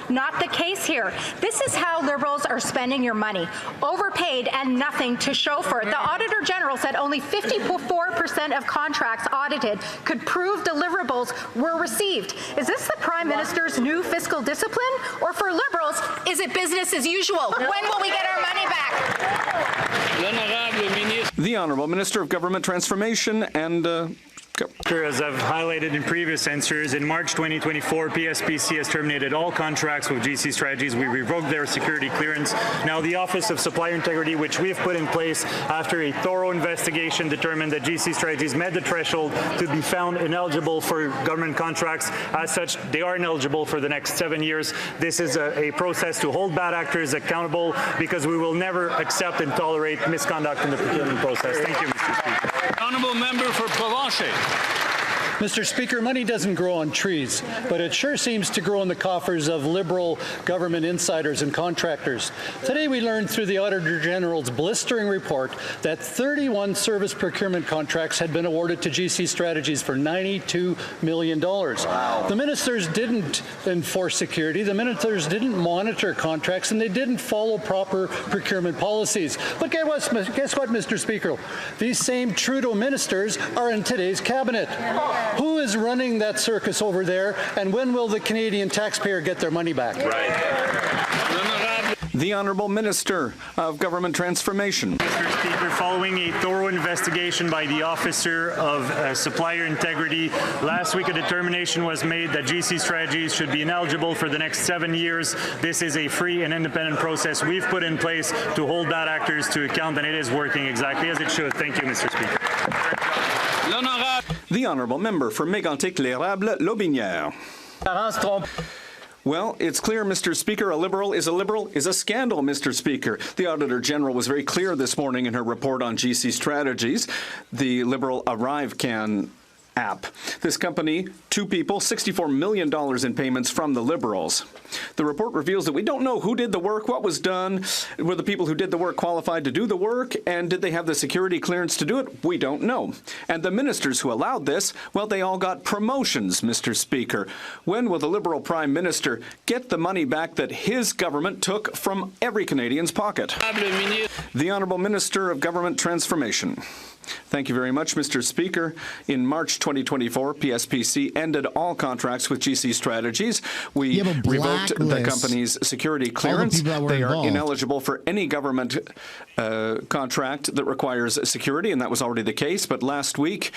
Not the case here. This is how Liberals are spending your money. Overpaid and nothing to show for it. The Auditor General said only 54% of contracts audited could prove deliverables were received. Is this the Prime Minister's new fiscal discipline? Or for Liberals, is it business as usual? When will we get our money back? The Honourable Minister of Government Transformation and As I've highlighted in previous answers, in March 2024, PSPC has terminated all contracts with GC Strategies. We revoked their security clearance. Now, the Office of Supplier Integrity, which we have put in place after a thorough investigation, determined that GC Strategies met the threshold to be found ineligible for government contracts. As such, they are ineligible for the next 7 years. This is a process to hold bad actors accountable, because we will never accept and tolerate misconduct in the procurement process. Thank you, Mr. Speaker. Honourable Member for Provencher. Mr. Speaker, money doesn't grow on trees, but it sure seems to grow in the coffers of Liberal government insiders and contractors. Today we learned through the Auditor General's blistering report that 31 service procurement contracts had been awarded to GC Strategies for $92 million. Wow. The ministers didn't enforce security, the ministers didn't monitor contracts, and they didn't follow proper procurement policies. But guess what, Mr. Speaker? These same Trudeau ministers are in today's cabinet. Who is running that circus over there, and when will the Canadian taxpayer get their money back? Right. The Honourable Minister of Government Transformation. Mr. Speaker, following a thorough investigation by the Officer of Supplier Integrity, last week a determination was made that GC Strategies should be ineligible for the next 7 years. This is a free and independent process we've put in place to hold bad actors to account, and it is working exactly as it should. Thank you, Mr. Speaker. The Honourable Member for Mégantic-l'Érable, Lotbinière. Well, it's clear, Mr. Speaker, a Liberal is a scandal, Mr. Speaker. The Auditor General was very clear this morning in her report on GC Strategies, the Liberal ArriveCan app. This company, 2 people, $64 million in payments from the Liberals. The report reveals that we don't know who did the work, what was done, were the people who did the work qualified to do the work, and did they have the security clearance to do it? We don't know. And the ministers who allowed this, well, they all got promotions, Mr. Speaker. When will the Liberal Prime Minister get the money back that his government took from every Canadian's pocket? The Honourable Minister of Government Transformation. Thank you very much, Mr. Speaker. In March 2024, PSPC ended all contracts with GC Strategies. We revoked the company's security clearance. They are ineligible for any government contract that requires security, and that was already the case. But last week,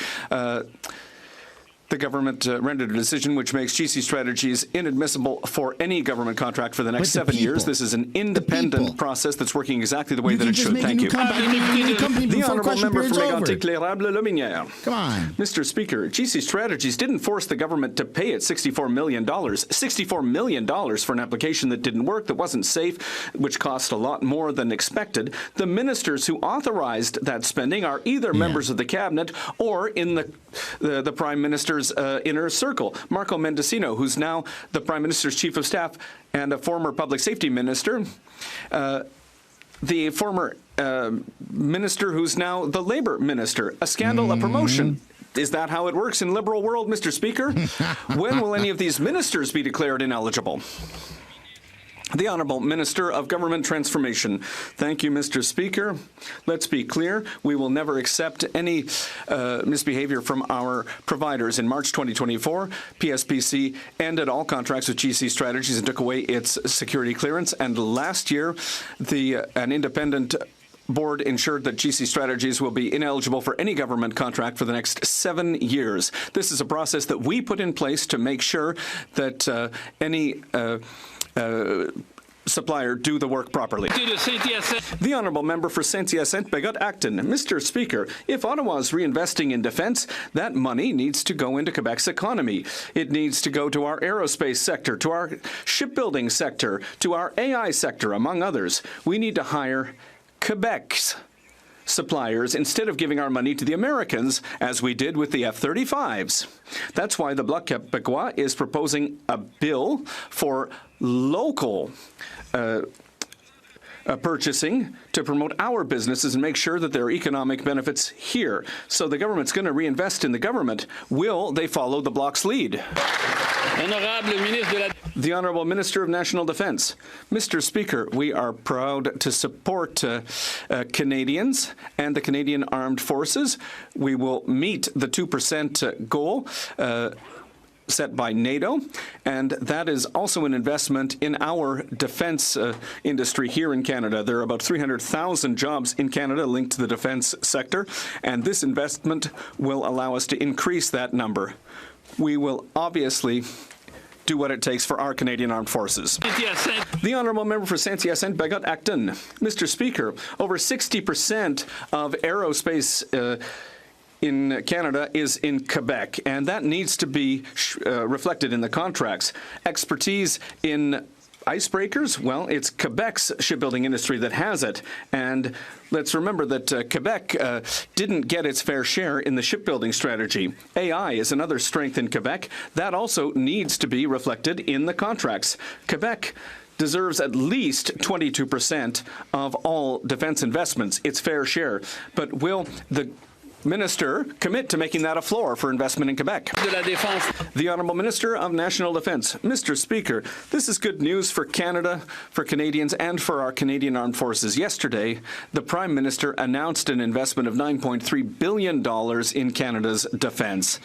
the government rendered a decision which makes GC Strategies inadmissible for any government contract for the next 7 years. This is an independent process that's working exactly the way that it should. Thank you. The Honourable Member for Mégantic-l'Érable, Lotbinière. Come on. Mr. Speaker, GC Strategies didn't force the government to pay it $64 million. $64 million for an application that didn't work, that wasn't safe, which cost a lot more than expected. The ministers who authorized that spending are either members of the Cabinet or in the Prime Minister's inner circle. Marco Mendicino, who's now the Prime Minister's Chief of Staff and a former Public Safety Minister, the former Minister who's now the Labour Minister. A scandal, a promotion. Is that how it works in Liberal world, Mr. Speaker? When will any of these ministers be declared ineligible? The Honourable Minister of Government Transformation. Thank you, Mr. Speaker. Let's be clear. We will never accept any misbehavior from our providers. In March 2024, PSPC ended all contracts with GC Strategies and took away its security clearance. And last year, an independent board ensured that GC Strategies will be ineligible for any government contract for the next 7 years. This is a process that we put in place to make sure that any supplier do the work properly. The Honourable Member for Saint-Hyacinthe, Bagot-Acton. Mr. Speaker, if Ottawa is reinvesting in defence, that money needs to go into Quebec's economy. It needs to go to our aerospace sector, to our shipbuilding sector, to our AI sector, among others. We need to hire Quebec's suppliers instead of giving our money to the Americans, as we did with the F-35s. That's why the Bloc Québécois is proposing a bill for local purchasing to promote our businesses and make sure that there are economic benefits here. So the government's going to reinvest in the government. Will they follow the Bloc's lead? The Honourable Minister of National Defence. Mr. Speaker, we are proud to support Canadians and the Canadian Armed Forces. We will meet the 2% goal set by NATO, and that is also an investment in our defense industry here in Canada. There are about 300,000 jobs in Canada linked to the defense sector, and this investment will allow us to increase that number. We will obviously do what it takes for our Canadian Armed Forces. The Honourable Member for Saint-Hyacinthe, Bagot-Acton. Mr. Speaker, over 60% of aerospace in Canada is in Quebec, and that needs to be reflected in the contracts. Expertise in icebreakers, well, it's Quebec's shipbuilding industry that has it. And let's remember that Quebec didn't get its fair share in the shipbuilding strategy. AI is another strength in Quebec. That also needs to be reflected in the contracts. Quebec deserves at least 22% of all defense investments, its fair share. But will the Minister commit to making that a floor for investment in Quebec? The Honourable Minister of National Defence. Mr. Speaker, this is good news for Canada, for Canadians, and for our Canadian Armed Forces. Yesterday, the Prime Minister announced an investment of $9.3 billion in Canada's defence.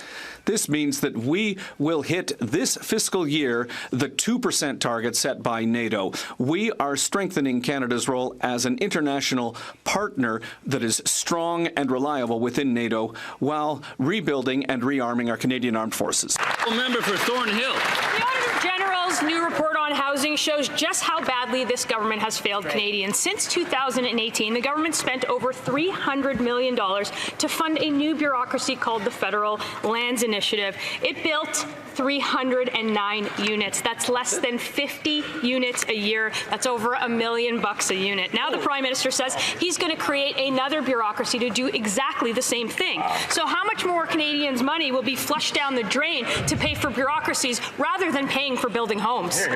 This means that we will hit this fiscal year the 2% target set by NATO. We are strengthening Canada's role as an international partner that is strong and reliable within NATO while rebuilding and rearming our Canadian Armed Forces. Member for Thornhill. The Auditor General's new report on housing shows just how badly this government has failed Canadians. Since 2018, the government spent over $300 million to fund a new bureaucracy called the Federal Lands Initiative. It built 309 units. That's less than 50 units a year. That's over $1 million a unit. Now the Prime Minister says he's going to create another bureaucracy to do exactly the same thing. So how much more Canadians' money will be flushed down the drain to pay for bureaucracies rather than paying for building homes?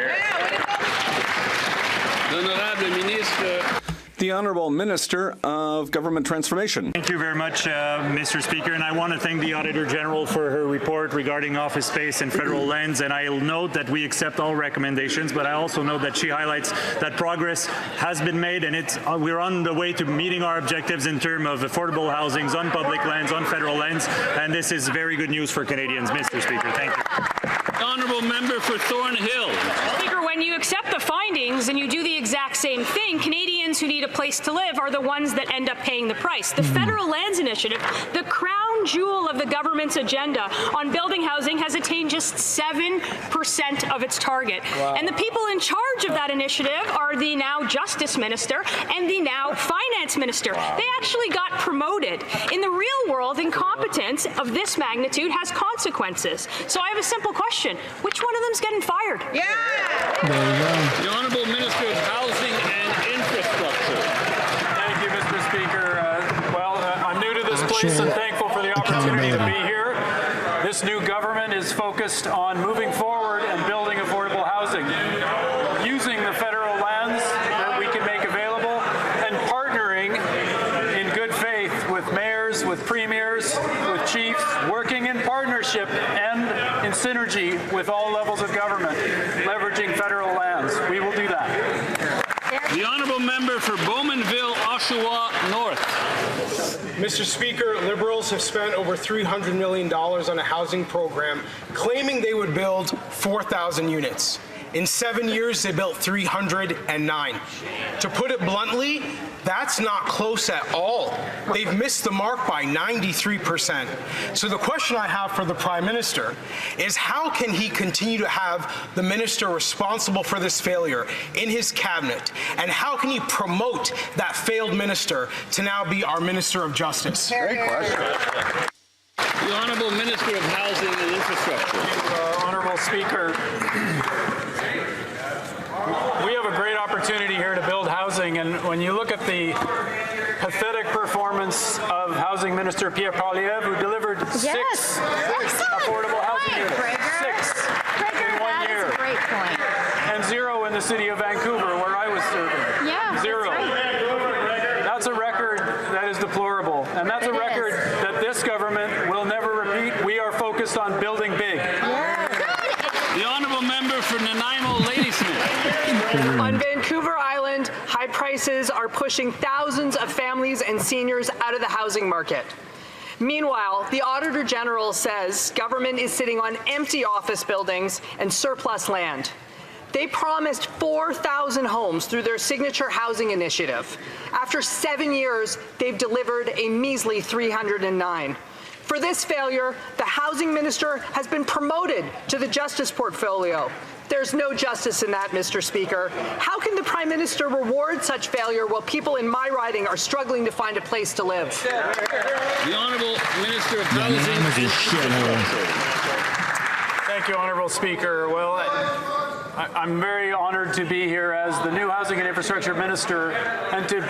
The Honourable Minister of Government Transformation. Thank you very much, Mr. Speaker, and I want to thank the Auditor General for her report regarding office space and federal lands, and I'll note that we accept all recommendations, but I also know that she highlights that progress has been made, and we're on the way to meeting our objectives in terms of affordable housings on public lands, on federal lands, and this is very good news for Canadians, Mr. Speaker. Thank you. Honourable Member for Thornhill. Speaker, when you accept the findings and you do the exact same thing, Canadians who need a place to live are the ones that end up paying the price. The Federal Lands Initiative, the crown jewel of the government's agenda on building housing, has attained just 7% of its target. Wow. And the people in charge of that initiative are the now Justice Minister and the now Finance Minister. Wow. They actually got promoted. In the real world, incompetence of this magnitude has consequences. So I have a simple question. Which one of them's getting fired? Yeah! There you go. The Honourable Minister of Housing and Infrastructure. Thank you, Mr. Speaker. I'm new to this place and thankful for the opportunity to be here. This new government is focused on moving forward and building affordable housing, using the federal lands that we can make available, and partnering in good faith with mayors, with premiers, with chiefs, working in partnership and in synergy with all levels of government, leveraging federal lands. We will do that. The Honourable Member for Bowmanville, Oshawa North. Mr. Speaker, Liberals have spent over $300 million on a housing program, claiming they would build 4,000 units. In 7 years, they built 309. To put it bluntly, that's not close at all. They've missed the mark by 93%. So the question I have for the Prime Minister is, how can he continue to have the minister responsible for this failure in his cabinet? And how can he promote that failed minister to now be our Minister of Justice? Great question. The Honourable Minister of Housing and Infrastructure. Honourable Speaker, we have a great opportunity here to build housing, and when you look at the pathetic performance of Housing Minister Pierre Poilievre, who delivered six affordable housing units, in 1 year, Great point. and 0 in the city of Vancouver, where I was serving. Yeah, 0. That's a record that is deplorable, and that's a record that this government will never repeat. We are focused on building big. The Honourable Member for Nanaimo, Ladysmith. On Vancouver Island, high prices are pushing thousands of families and seniors out of the housing market. Meanwhile, the Auditor General says government is sitting on empty office buildings and surplus land. They promised 4,000 homes through their signature housing initiative. After 7 years, they've delivered a measly 309. For this failure, the housing minister has been promoted to the justice portfolio. There's no justice in that, Mr. Speaker. How can the Prime Minister reward such failure while people in my riding are struggling to find a place to live? The Honourable Minister of Housing. Thank you, Honourable Speaker. Well, I'm very honoured to be here as the new Housing and Infrastructure Minister and to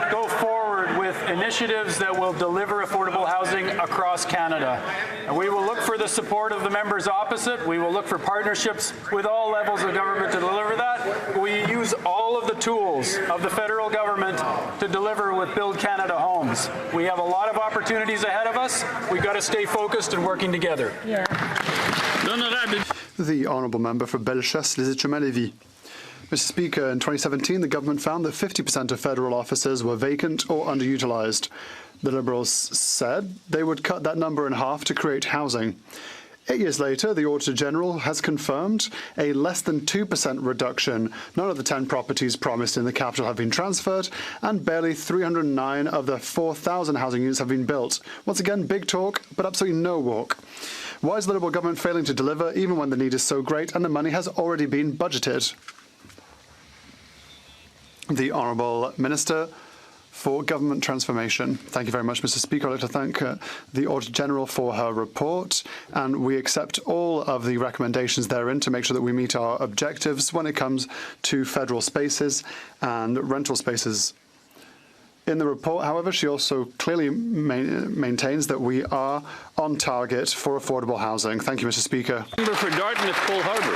go forward with initiatives that will deliver affordable housing across Canada. And we will look for the support of the members opposite. We will look for partnerships with all levels of government to deliver that. We use all of the tools of the federal government to deliver with Build Canada Homes. We have a lot of opportunities ahead of us. We've got to stay focused and working together. Yeah. The Honourable Member for Bellechasse-les-Échemins-Lévis. Mr. Speaker, in 2017, the government found that 50% of federal offices were vacant or underutilised. The Liberals said they would cut that number in half to create housing. 8 years later, the Auditor General has confirmed a less than 2% reduction. None of the 10 properties promised in the capital have been transferred, and barely 309 of the 4,000 housing units have been built. Once again, big talk, but absolutely no walk. Why is the Liberal government failing to deliver even when the need is so great and the money has already been budgeted? The Honourable Minister for Government Transformation. Thank you very much, Mr. Speaker. I'd like to thank the Auditor General for her report, and we accept all of the recommendations therein to make sure that we meet our objectives when it comes to federal spaces and rental spaces. In the report, however, she also clearly maintains that we are on target for affordable housing. Thank you, Mr. Speaker. Member for Dartmouth, Cole Harbour.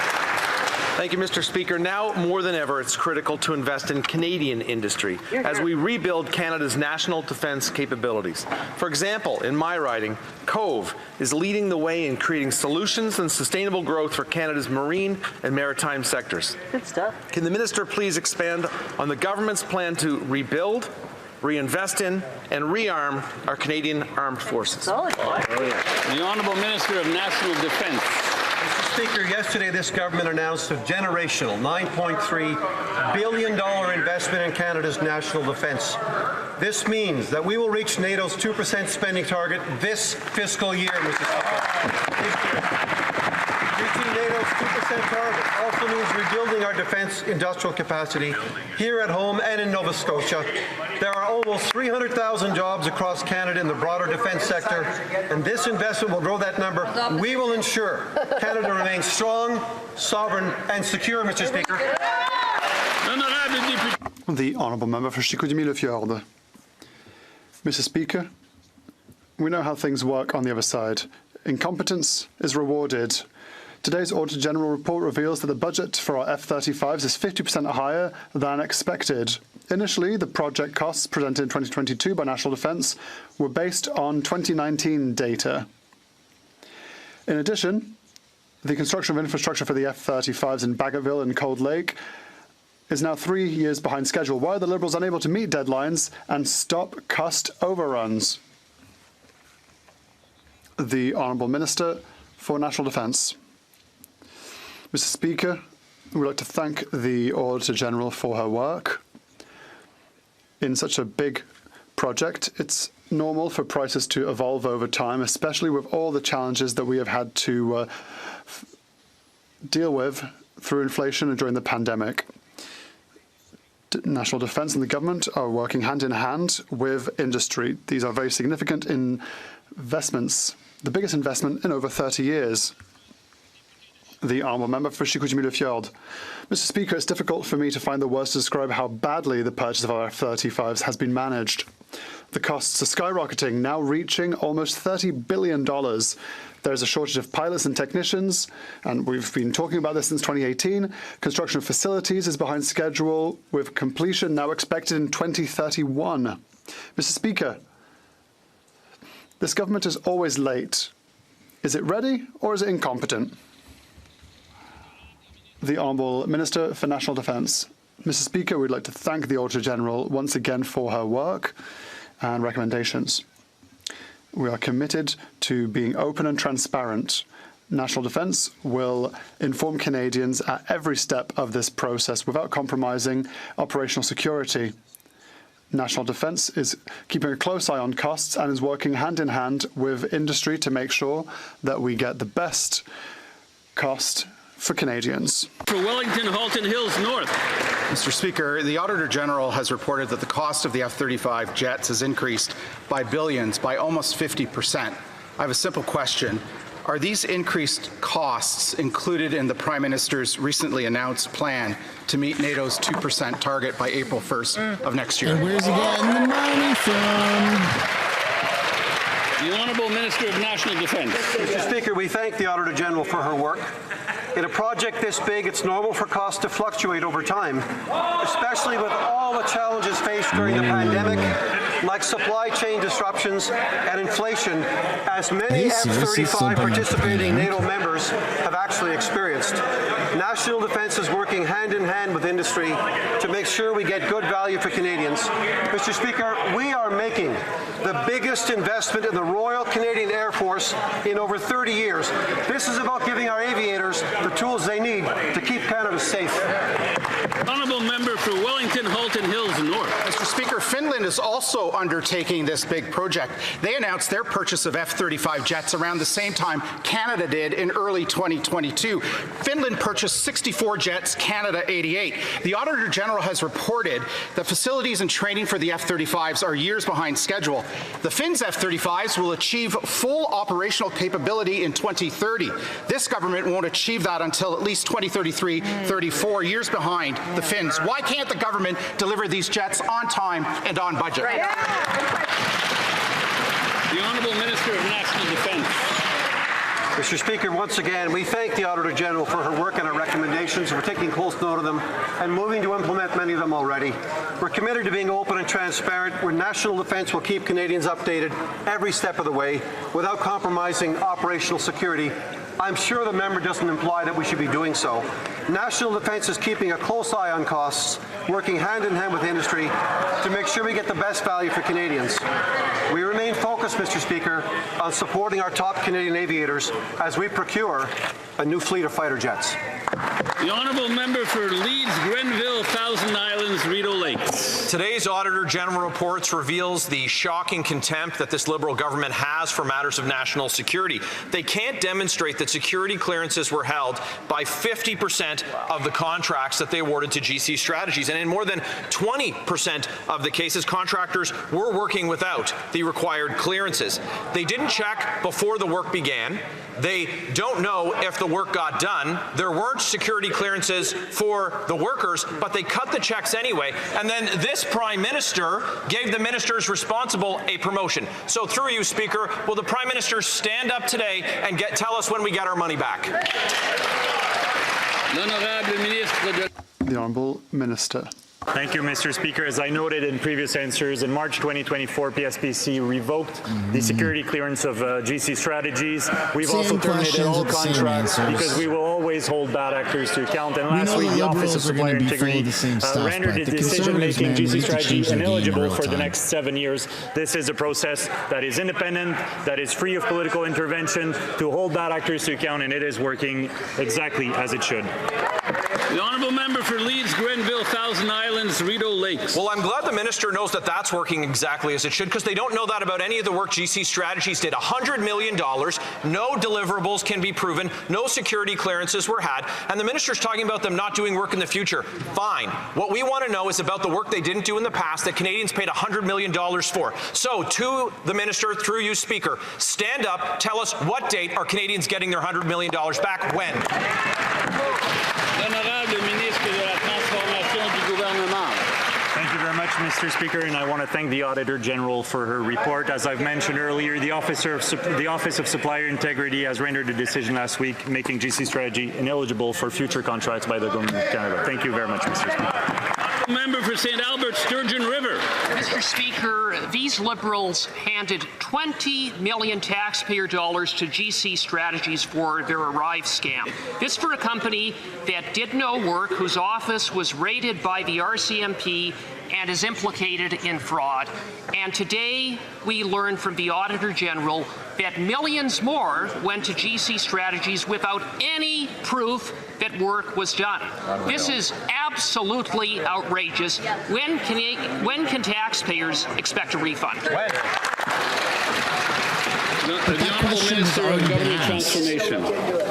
Thank you, Mr. Speaker. Now more than ever, it's critical to invest in Canadian industry as we rebuild Canada's national defence capabilities. For example, in my riding, Cove is leading the way in creating solutions and sustainable growth for Canada's marine and maritime sectors. Good stuff. Can the Minister please expand on the government's plan to rebuild, reinvest in, and rearm our Canadian armed forces? The Honourable Minister of National Defence. Mr. Speaker, yesterday this government announced a generational $9.3 billion investment in Canada's national defence. This means that we will reach NATO's 2% spending target this fiscal year, Mr. Speaker. Reaching NATO's 2% target also means rebuilding our defence industrial capacity here at home and in Nova Scotia. There are almost 300,000 jobs across Canada in the broader defence sector, and this investment will grow that number. We will ensure Canada remains strong, sovereign and secure, Mr. Speaker. The Honourable Member for Chicoutimi-Le-Fjord. Mr. Speaker, we know how things work on the other side. Incompetence is rewarded. Today's Auditor General report reveals that the budget for our F-35s is 50% higher than expected. Initially, the project costs presented in 2022 by National Defence were based on 2019 data. In addition, the construction of infrastructure for the F-35s in Bagotville and Cold Lake is now 3 years behind schedule. Why are the Liberals unable to meet deadlines and stop cost overruns? The Honourable Minister for National Defence. Mr. Speaker, we'd like to thank the Auditor General for her work. In such a big project, it's normal for prices to evolve over time, especially with all the challenges that we have had to deal with through inflation and during the pandemic. National Defence and the government are working hand in hand with industry. These are very significant investments, the biggest investment in over 30 years. The Honourable Member for Chicoutimi-Le-Fjord. Mr. Speaker, it's difficult for me to find the words to describe how badly the purchase of our F-35s has been managed. The costs are skyrocketing, now reaching almost $30 billion. There is a shortage of pilots and technicians, and we've been talking about this since 2018. Construction of facilities is behind schedule, with completion now expected in 2031. Mr. Speaker, this government is always late. Is it ready or is it incompetent? The Honourable Minister for National Defence. Mr. Speaker, we'd like to thank the Auditor General once again for her work and recommendations. We are committed to being open and transparent. National Defence will inform Canadians at every step of this process without compromising operational security. National Defence is keeping a close eye on costs and is working hand in hand with industry to make sure that we get the best cost for Canadians. For Wellington, Halton Hills North. Mr. Speaker, the Auditor General has reported that the cost of the F-35 jets has increased by billions, by almost 50%. I have a simple question. Are these increased costs included in the Prime Minister's recently announced plan to meet NATO's 2% target by April 1st of next year? And where's he getting the money from? The Honourable Minister of National Defence. Mr. Speaker, we thank the Auditor General for her work. In a project this big, it's normal for costs to fluctuate over time, especially with all the challenges faced during the pandemic, like supply chain disruptions and inflation, as many F-35 participating NATO members have actually experienced. National Defence is working hand in hand with industry to make sure we get good value for Canadians. Mr. Speaker, we are making the biggest investment in the Royal Canadian Air Force in over 30 years. This is about giving our aviators the tools they need to keep Canada safe. Honourable Member for Wellington, Halton Hills North. Mr. Speaker, Finland is also undertaking this big project. They announced their purchase of F-35 jets around the same time Canada did in early 2022. Finland purchased 64 jets, Canada 88. The Auditor General has reported that facilities and training for the F-35s are years behind schedule. The Finns F-35s will achieve full operational capability in 2030. This government won't achieve that until at least 2033, 34 years behind the Finns. Why can't the government deliver these jets on time and on budget? The Honourable Minister of National Defence. Mr. Speaker, once again, we thank the Auditor General for her work and her recommendations. We're taking close note of them and moving to implement many of them already. We're committed to being open and transparent, where National Defence will keep Canadians updated every step of the way without compromising operational security. I'm sure the member doesn't imply that we should be doing so. National Defence is keeping a close eye on costs, working hand in hand with industry to make sure we get the best value for Canadians. We remain focused, Mr. Speaker, on supporting our top Canadian aviators as we procure a new fleet of fighter jets. The Honourable Member for Leeds, Grenville, Thousand Islands, Rideau Lakes. Today's Auditor General reports reveals the shocking contempt that this Liberal government has for matters of national security. They can't demonstrate that security clearances were held by 50% of the contracts that they awarded to GC Strategies. And in more than 20% of the cases, contractors were working without the required clearances. They didn't check before the work began. They don't know if the work got done. There weren't security clearances for the workers, but they cut the checks anyway. And then this Prime Minister gave the ministers responsible a promotion. So through you, Speaker, will the Prime Minister stand up today and tell us when we get our money back? The Honourable Minister. Thank you, Mr. Speaker. As I noted in previous answers, in March 2024, PSPC revoked the security clearance of GC Strategies. We've also terminated all contracts because we will always hold bad actors to account. And last week, the Office of Supplier Integrity rendered its decision making GC Strategy ineligible for the next 7 years. This is a process that is independent, that is free of political intervention, to hold bad actors to account, and it is working exactly as it should. The Honourable Member for Leeds, Grenville, Thousand Islands, Rideau Lakes. Well, I'm glad the minister knows that that's working exactly as it should, because they don't know that about any of the work GC Strategies did. $100 million, no deliverables can be proven, no security clearances were had, and the minister's talking about them not doing work in the future. Fine. What we want to know is about the work they didn't do in the past that Canadians paid $100 million for. So, to the minister, through you, Speaker, stand up, tell us what date are Canadians getting their $100 million back, when? Thank you very much, Mr. Speaker, and I want to thank the Auditor General for her report. As I've mentioned earlier, the Office of Supplier Integrity has rendered a decision last week making GC Strategy ineligible for future contracts by the Government of Canada. Thank you very much, Mr. Speaker. Member for St. Albert, Sturgeon River. Mr. Speaker, these Liberals handed 20 million taxpayer dollars to GC Strategies for their Arrive scam. This for a company that did no work, whose office was raided by the RCMP and is implicated in fraud. And today we learn from the Auditor General that millions more went to GC Strategies without any proof that work was done. This is absolutely outrageous. When can taxpayers expect a refund? The Honourable Minister of Government Transformation.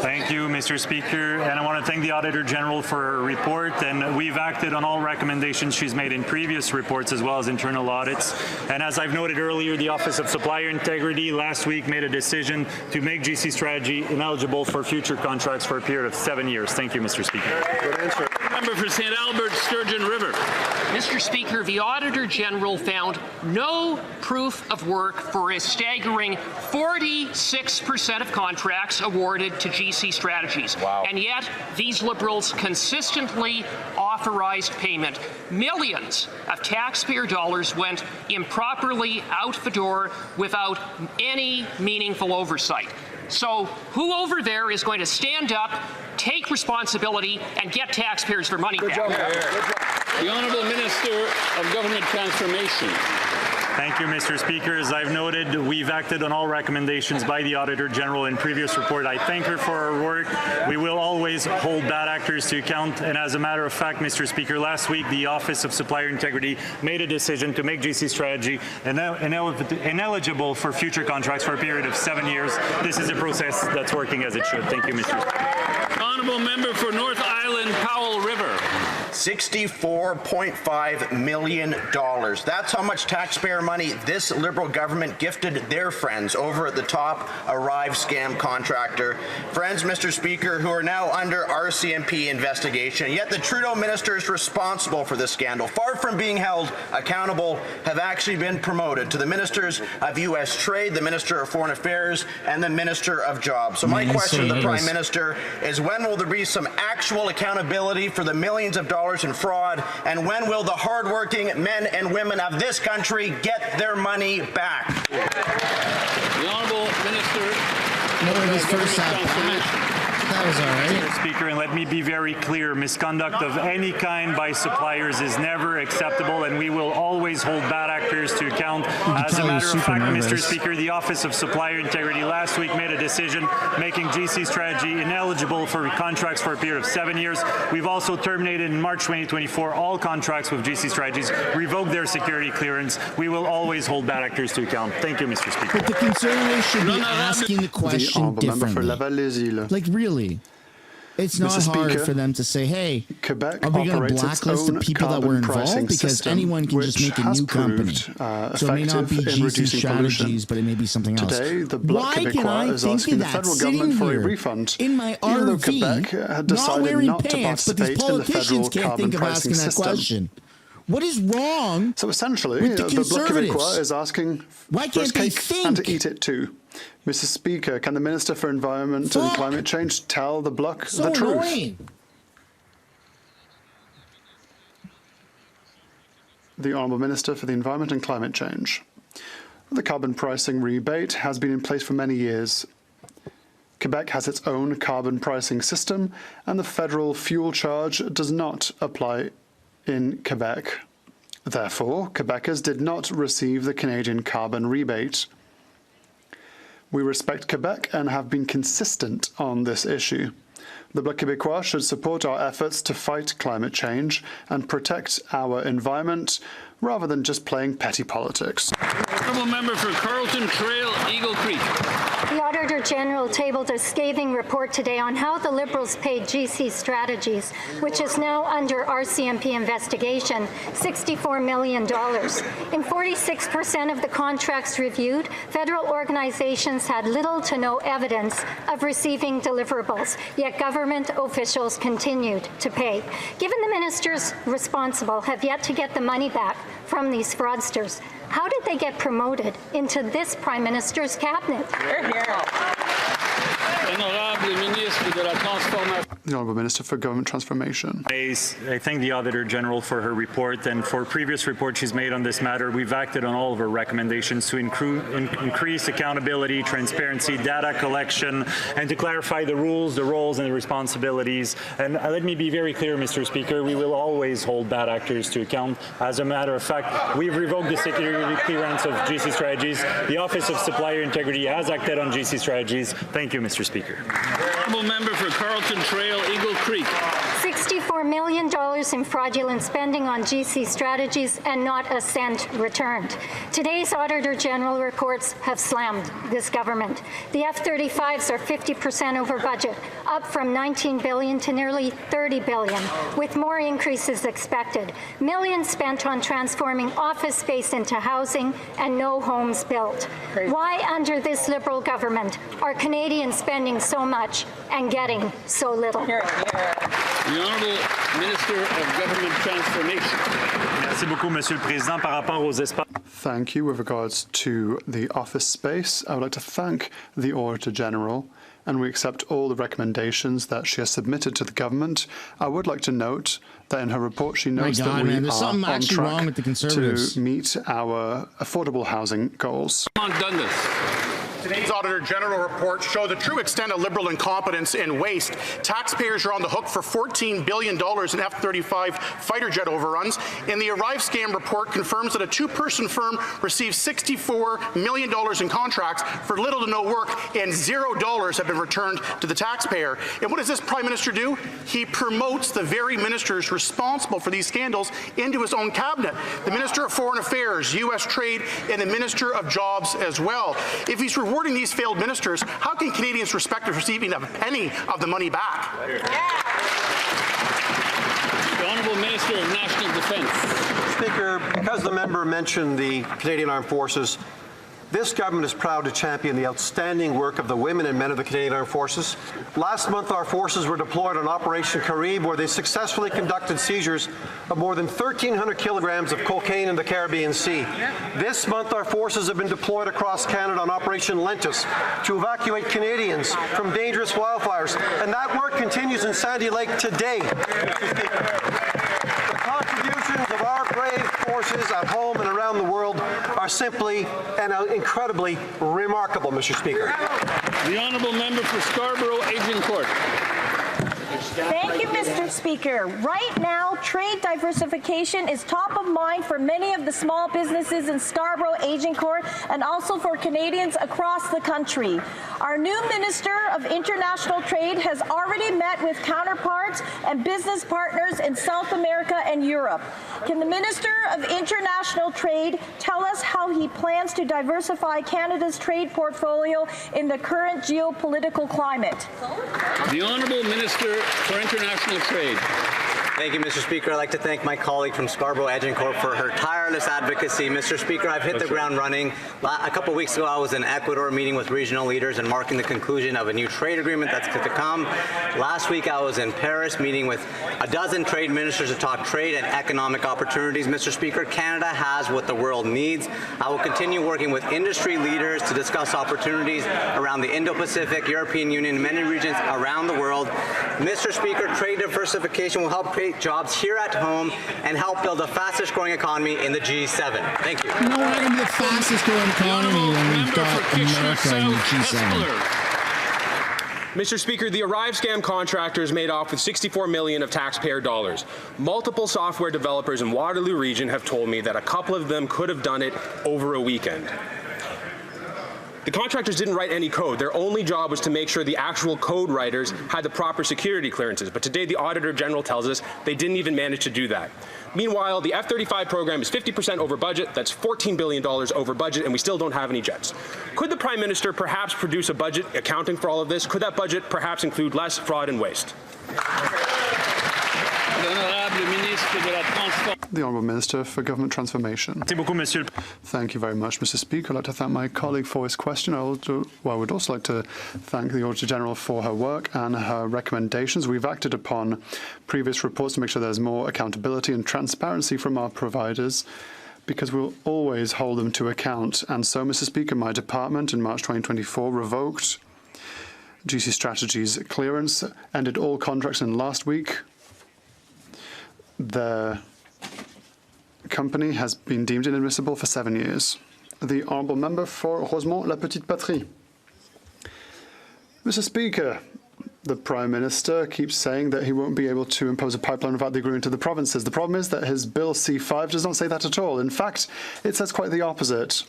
Thank you, Mr. Speaker, and I want to thank the Auditor General for her report, and we've acted on all recommendations she's made in previous reports as well as internal audits. And as I've noted earlier, the Office of Supplier Integrity last week made a decision to make GC Strategy ineligible for future contracts for a period of 7 years. Thank you, Mr. Speaker. Good answer. Member for St. Albert, Sturgeon River. Mr. Speaker, the Auditor General found no proof of work for a staggering 46% of contracts awarded to GC Strategies. Wow. And yet, these Liberals consistently authorized payment. Millions of taxpayer dollars went improperly out the door without any meaningful oversight. So who over there is going to stand up, take responsibility, and get taxpayers their money back? The Honourable Minister of Government Transformation. Thank you, Mr. Speaker. As I've noted, we've acted on all recommendations by the Auditor General in previous report. I thank her for her work. We will always hold bad actors to account. And as a matter of fact, Mr. Speaker, last week the Office of Supplier Integrity made a decision to make GC Strategy ineligible for future contracts for a period of 7 years. This is a process that's working as it should. Thank you, Mr. Speaker. Honourable Member for North Island, Powell River. $64.5 million. That's how much taxpayer money this Liberal government gifted their friends over at the top Arrive scam contractor. Friends, Mr. Speaker, who are now under RCMP investigation, yet the Trudeau ministers responsible for this scandal, far from being held accountable, have actually been promoted to the Ministers of U.S. Trade, the Minister of Foreign Affairs, and the Minister of Jobs. So my question to the Prime Minister is, when will there be some actual accountability for the millions of dollars in fraud, and when will the hardworking men and women of this country get their money back? The Honourable Minister of Government Transformation. That was all right. Mr. Speaker, and let me be very clear, misconduct of any kind by suppliers is never acceptable, and we will always hold bad actors to account. As a matter of fact, Mr. Speaker, the Office of Supplier Integrity last week made a decision making GC Strategy ineligible for contracts for a period of 7 years. We've also terminated in March 2024 all contracts with GC Strategies, revoked their security clearance. We will always hold bad actors to account. Thank you, Mr. Speaker. But the Conservatives should be asking the question differently. Like, really? It's not hard for them to say, hey, Quebec are we going to blacklist the people that were involved? Because anyone can just make a new company. So it may not be GC Strategies, but it may be something else. Today, the Bloc Why can I think of that sitting here in my RV, not wearing pants, but these politicians can't think of asking that question? What is wrong? So essentially, with the Bloc Québécois is asking why can't they think? And to eat it too. Mr. Speaker, can the Minister for Environment and Climate Change tell the Bloc the truth? Annoying. The Honourable Minister for the Environment and Climate Change. The carbon pricing rebate has been in place for many years. Quebec has its own carbon pricing system, and the federal fuel charge does not apply in Quebec. Therefore, Quebecers did not receive the Canadian carbon rebate. We respect Quebec and have been consistent on this issue. The Bloc Québécois should support our efforts to fight climate change and protect our environment rather than just playing petty politics. Honourable Member for Carleton Trail, Eagle Creek. The Auditor General tabled a scathing report today on how the Liberals paid GC Strategies, which is now under RCMP investigation, $64 million. In 46% of the contracts reviewed, federal organizations had little to no evidence of receiving deliverables, yet government officials continued to pay. Given the ministers responsible have yet to get the money back from these fraudsters, how did they get promoted into this Prime Minister's cabinet? Honorable Ministre de la Transformation. The Honourable Minister for Government Transformation. I thank the Auditor General for her report, and for previous reports she's made on this matter. We've acted on all of her recommendations to increase accountability, transparency, data collection, and to clarify the rules, the roles, and the responsibilities. And let me be very clear, Mr. Speaker, we will always hold bad actors to account. As a matter of fact, we've revoked the security clearance of GC Strategies. The Office of Supplier Integrity has acted on GC Strategies. Thank you, Mr. Speaker. Honourable member for Carlton Trail, Eagle Creek. $64 million in fraudulent spending on GC Strategies and not a cent returned. Today's Auditor General reports have slammed this government. The F-35s are 50% over budget, up from $19 billion to nearly $30 billion, with more increases expected. Millions spent on transforming office space into housing and no homes built. Why, under this Liberal government, are Canadians spending so much and getting so little? The Honourable Minister of Government Transformation. Merci beaucoup, Monsieur le Président. Par rapport aux espaces. Thank you. With regards to the office space, I would like to thank the Auditor General, and we accept all the recommendations that she has submitted to the government. I would like to note that in her report she notes that we are on track to meet our affordable housing goals. Today's Auditor General report show the true extent of Liberal incompetence and waste. Taxpayers are on the hook for $14 billion in F-35 fighter jet overruns, and the Arrive scam report confirms that a two-person firm received $64 million in contracts for little to no work, and $0 have been returned to the taxpayer. And what does this Prime Minister do? He promotes the very ministers responsible for these scandals into his own cabinet. The Minister of Foreign Affairs, U.S. Trade, and the Minister of Jobs as well. If he's rewarding these failed ministers, how can Canadians respect receiving a penny of the money back? The Honourable Minister of National Defence. Speaker, because the member mentioned the Canadian Armed Forces, this government is proud to champion the outstanding work of the women and men of the Canadian Armed Forces. Last month, our forces were deployed on Operation Carib, where they successfully conducted seizures of more than 1,300 kilograms of cocaine in the Caribbean Sea. This month, our forces have been deployed across Canada on Operation Lentus to evacuate Canadians from dangerous wildfires, and that work continues in Sandy Lake today. The contributions of our brave forces at home and around the world are simply and incredibly remarkable, Mr. Speaker. The Honourable Member for Scarborough, Agincourt. Thank you, Mr. Speaker. Right now, trade diversification is top of mind for many of the small businesses in Scarborough, Agincourt, and also for Canadians across the country. Our new Minister of International Trade has already met with counterparts and business partners in South America and Europe. Can the Minister of International Trade tell us how he plans to diversify Canada's trade portfolio in the current geopolitical climate? The Honourable Minister for International Trade. Thank you, Mr. Speaker. I'd like to thank my colleague from Scarborough Agincourt for her tireless advocacy. Mr. Speaker, I've hit the ground running. A couple weeks ago, I was in Ecuador meeting with regional leaders and marking the conclusion of a new trade agreement that's to come. Last week, I was in Paris meeting with a dozen trade ministers to talk trade and economic opportunities. Mr. Speaker, Canada has what the world needs. I will continue working with industry leaders to discuss opportunities around the Indo-Pacific, European Union, and many regions around the world. Mr. Speaker, trade diversification will help create jobs here at home and help build the fastest growing economy in the G7. Thank you. No, we're not going to be the fastest growing economy when we've got America in the G7. Mr. Speaker, the Arrive scam contractors made off with $64 million of taxpayer dollars. Multiple software developers in Waterloo region have told me that a couple of them could have done it over a weekend. The contractors didn't write any code. Their only job was to make sure the actual code writers had the proper security clearances. But today, the Auditor General tells us they didn't even manage to do that. Meanwhile, the F-35 program is 50% over budget. That's $14 billion over budget, and we still don't have any jets. Could the Prime Minister perhaps produce a budget accounting for all of this? Could that budget perhaps include less fraud and waste? The Honourable Minister for Government Transformation. Thank you very much, Mr. Speaker. I'd like to thank my colleague for his question. I would also like to thank the Auditor General for her work and her recommendations. We've acted upon previous reports to make sure there's more accountability and transparency from our providers, because we'll always hold them to account. And so, Mr. Speaker, my department in March 2024 revoked GC Strategy's clearance ended all contracts in last week. The company has been deemed inadmissible for 7 years. The honourable member for Rosemont-La Petite Patrie. Mr. Speaker, the Prime Minister keeps saying that he won't be able to impose a pipeline without the agreement of the provinces. The problem is that his Bill C5 does not say that at all. In fact, it says quite the opposite.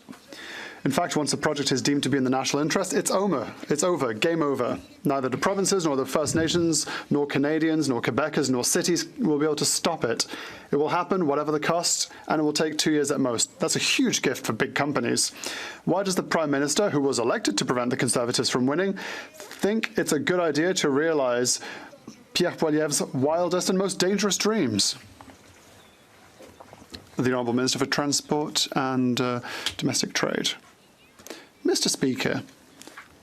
In fact, once a project is deemed to be in the national interest, it's over. It's over. Game over. Neither the provinces, nor the First Nations, nor Canadians, nor Quebecers, nor cities will be able to stop it. It will happen, whatever the cost, and it will take 2 years at most. That's a huge gift for big companies. Why does the Prime Minister, who was elected to prevent the Conservatives from winning, think it's a good idea to realize Pierre Poilievre's wildest and most dangerous dreams? The Honourable Minister for Transport and Domestic Trade. Mr. Speaker,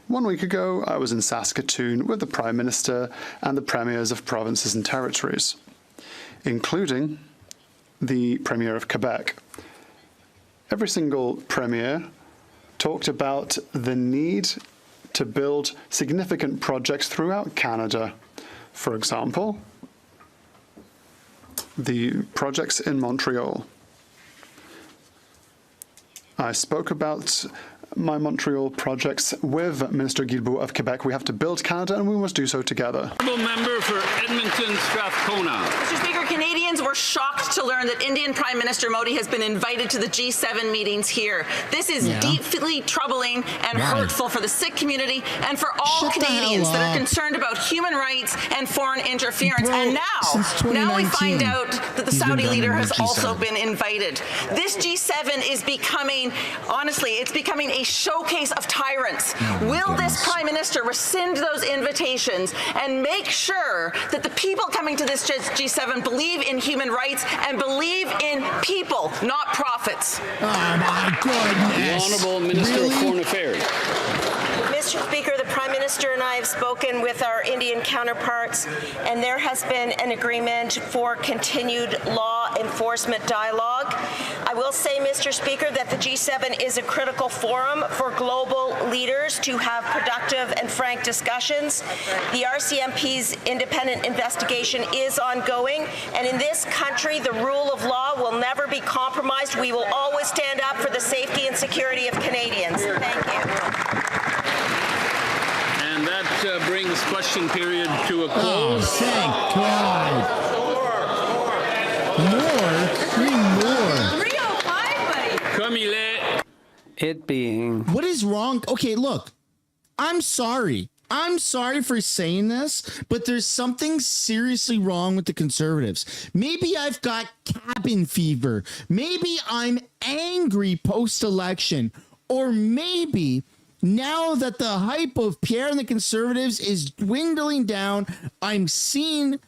1 week ago I was in Saskatoon with the Prime Minister and the Premiers of provinces and territories, including the Premier of Quebec. Every single Premier talked about the need to build significant projects throughout Canada. For example, the projects in Montreal. I spoke about my Montreal projects with Minister Guilbeault of Quebec. We have to build Canada, and we must do so together. Honourable member for Edmonton Strathcona. Mr. Speaker, Canadians were shocked to learn that Indian Prime Minister Modi has been invited to the G7 meetings here. This is deeply troubling and hurtful for the Sikh community and for all Canadians that are concerned about human rights and foreign interference. And now we find out that the Saudi leader has also been invited. This G7 is becoming, honestly, it's becoming a showcase of tyrants. Will this Prime Minister rescind those invitations and make sure that the people coming to this G7 believe in human rights and believe in people, not profits? Oh my goodness. The Honourable Minister of Foreign Affairs. Mr. Speaker, the Prime Minister and I have spoken with our Indian counterparts, and there has been an agreement for continued law enforcement dialogue. I will say, Mr. Speaker, that the G7 is a critical forum for global leaders to have productive and frank discussions. The RCMP's independent investigation is ongoing, and in this country, the rule of law will never be compromised. We will always stand up for the safety and security of Canadians. Thank you. And that brings question period to a close. Oh, thank God. More? 305, buddy. Comme il est. It being. What is wrong? Okay, look, I'm sorry. I'm sorry for saying this, but there's something seriously wrong with the Conservatives. Maybe I've got cabin fever. Maybe I'm angry post-election. Or maybe now that the hype of Pierre and the Conservatives is dwindling down, I'm seeing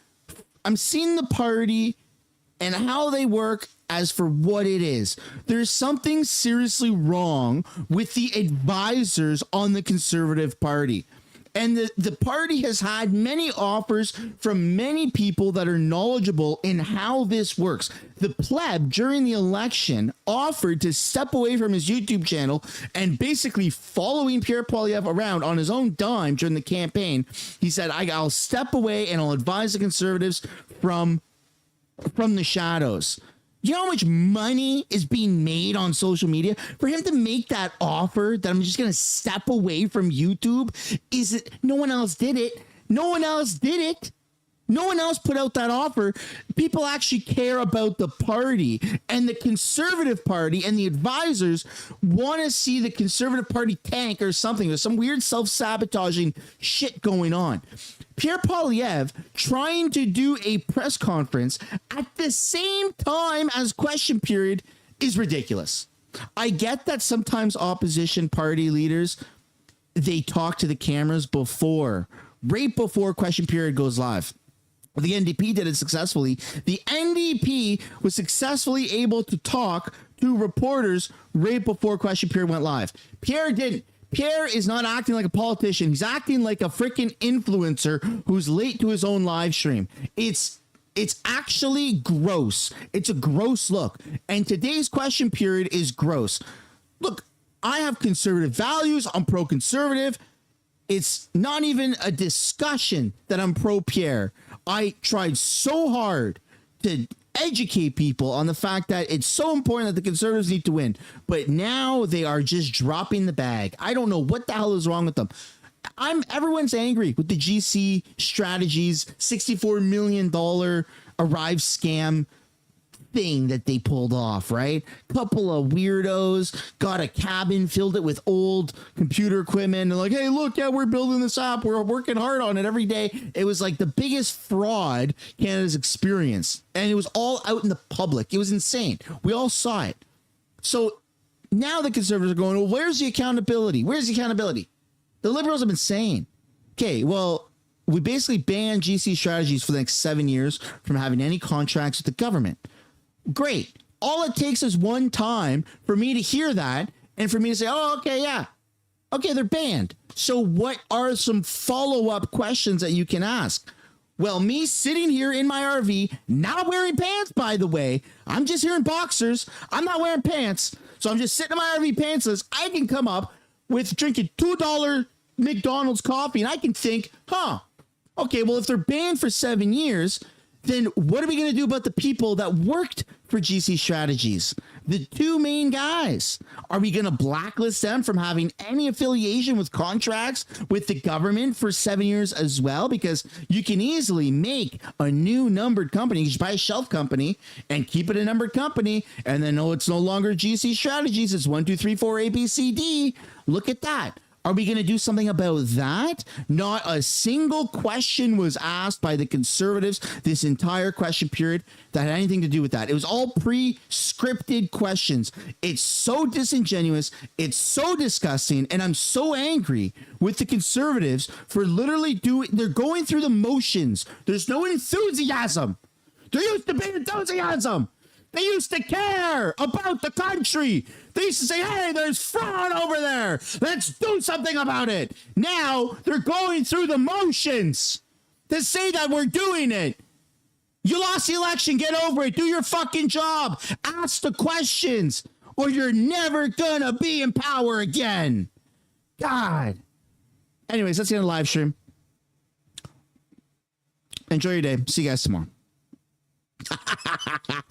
the party and how they work as for what it is. There's something seriously wrong with the advisors on the Conservative Party. And the party has had many offers from many people that are knowledgeable in how this works. The pleb, during the election, offered to step away from his YouTube channel and basically following Pierre Poilievre around on his own dime during the campaign. He said, I'll step away and I'll advise the Conservatives from the shadows. You know how much money is being made on social media? For him to make that offer that I'm just going to step away from YouTube, no one else did it. No one else did it. No one else put out that offer. People actually care about the party, and the Conservative Party and the advisors want to see the Conservative Party tank or something. There's some weird self-sabotaging shit going on. Pierre Poilievre trying to do a press conference at the same time as question period is ridiculous. I get that sometimes opposition party leaders, they talk to the cameras right before question period goes live. The NDP did it successfully. The NDP was successfully able to talk to reporters right before question period went live. Pierre didn't. Pierre is not acting like a politician. He's acting like a freaking influencer who's late to his own live stream. It's actually gross. It's a gross look. And today's question period is gross. Look, I have conservative values. I'm pro-conservative. It's not even a discussion that I'm pro-Pierre. I tried so hard to educate people on the fact that it's so important that the Conservatives need to win. But now they are just dropping the bag. I don't know what the hell is wrong with them. Everyone's angry with the GC Strategies $64 million Arrive scam thing that they pulled off, right? Couple of weirdos got a cabin, filled it with old computer equipment, and like, hey, look, yeah, we're building this app. We're working hard on it every day. It was like the biggest fraud Canada's experienced, and it was all out in the public. It was insane. We all saw it. So now the Conservatives are going, well, where's the accountability? Where's the accountability? The Liberals have been saying, okay, well, we basically banned GC Strategies for the next 7 years from having any contracts with the government. Great. All it takes is one time for me to hear that and for me to say, oh, okay, yeah. Okay, they're banned. So what are some follow-up questions that you can ask? Well, me sitting here in my RV, not wearing pants, by the way. I'm just here in boxers. I'm not wearing pants. So I'm just sitting in my RV pantsless. I can come up with drinking $2 McDonald's coffee and I can think, okay, well, if they're banned for 7 years, then what are we going to do about the people that worked for GC Strategies? The two main guys. Are we going to blacklist them from having any affiliation with contracts with the government for 7 years as well? Because you can easily make a new numbered company. You just buy a shelf company and keep it a numbered company. And then, it's no longer GC Strategies. It's 1, 2, 3, 4, A, B, C, D. Look at that. Are we going to do something about that? Not a single question was asked by the Conservatives this entire question period that had anything to do with that. It was all pre-scripted questions. It's so disingenuous. It's so disgusting. And I'm so angry with the Conservatives for literally they're going through the motions. There's no enthusiasm. There used to be enthusiasm. They used to care about the country. They used to say, hey, there's fraud over there. Let's do something about it. Now they're going through the motions to say that we're doing it. You lost the election. Get over it. Do your fucking job. Ask the questions or you're never going to be in power again. God. Anyways, that's the end of the live stream. Enjoy your day. See you guys tomorrow.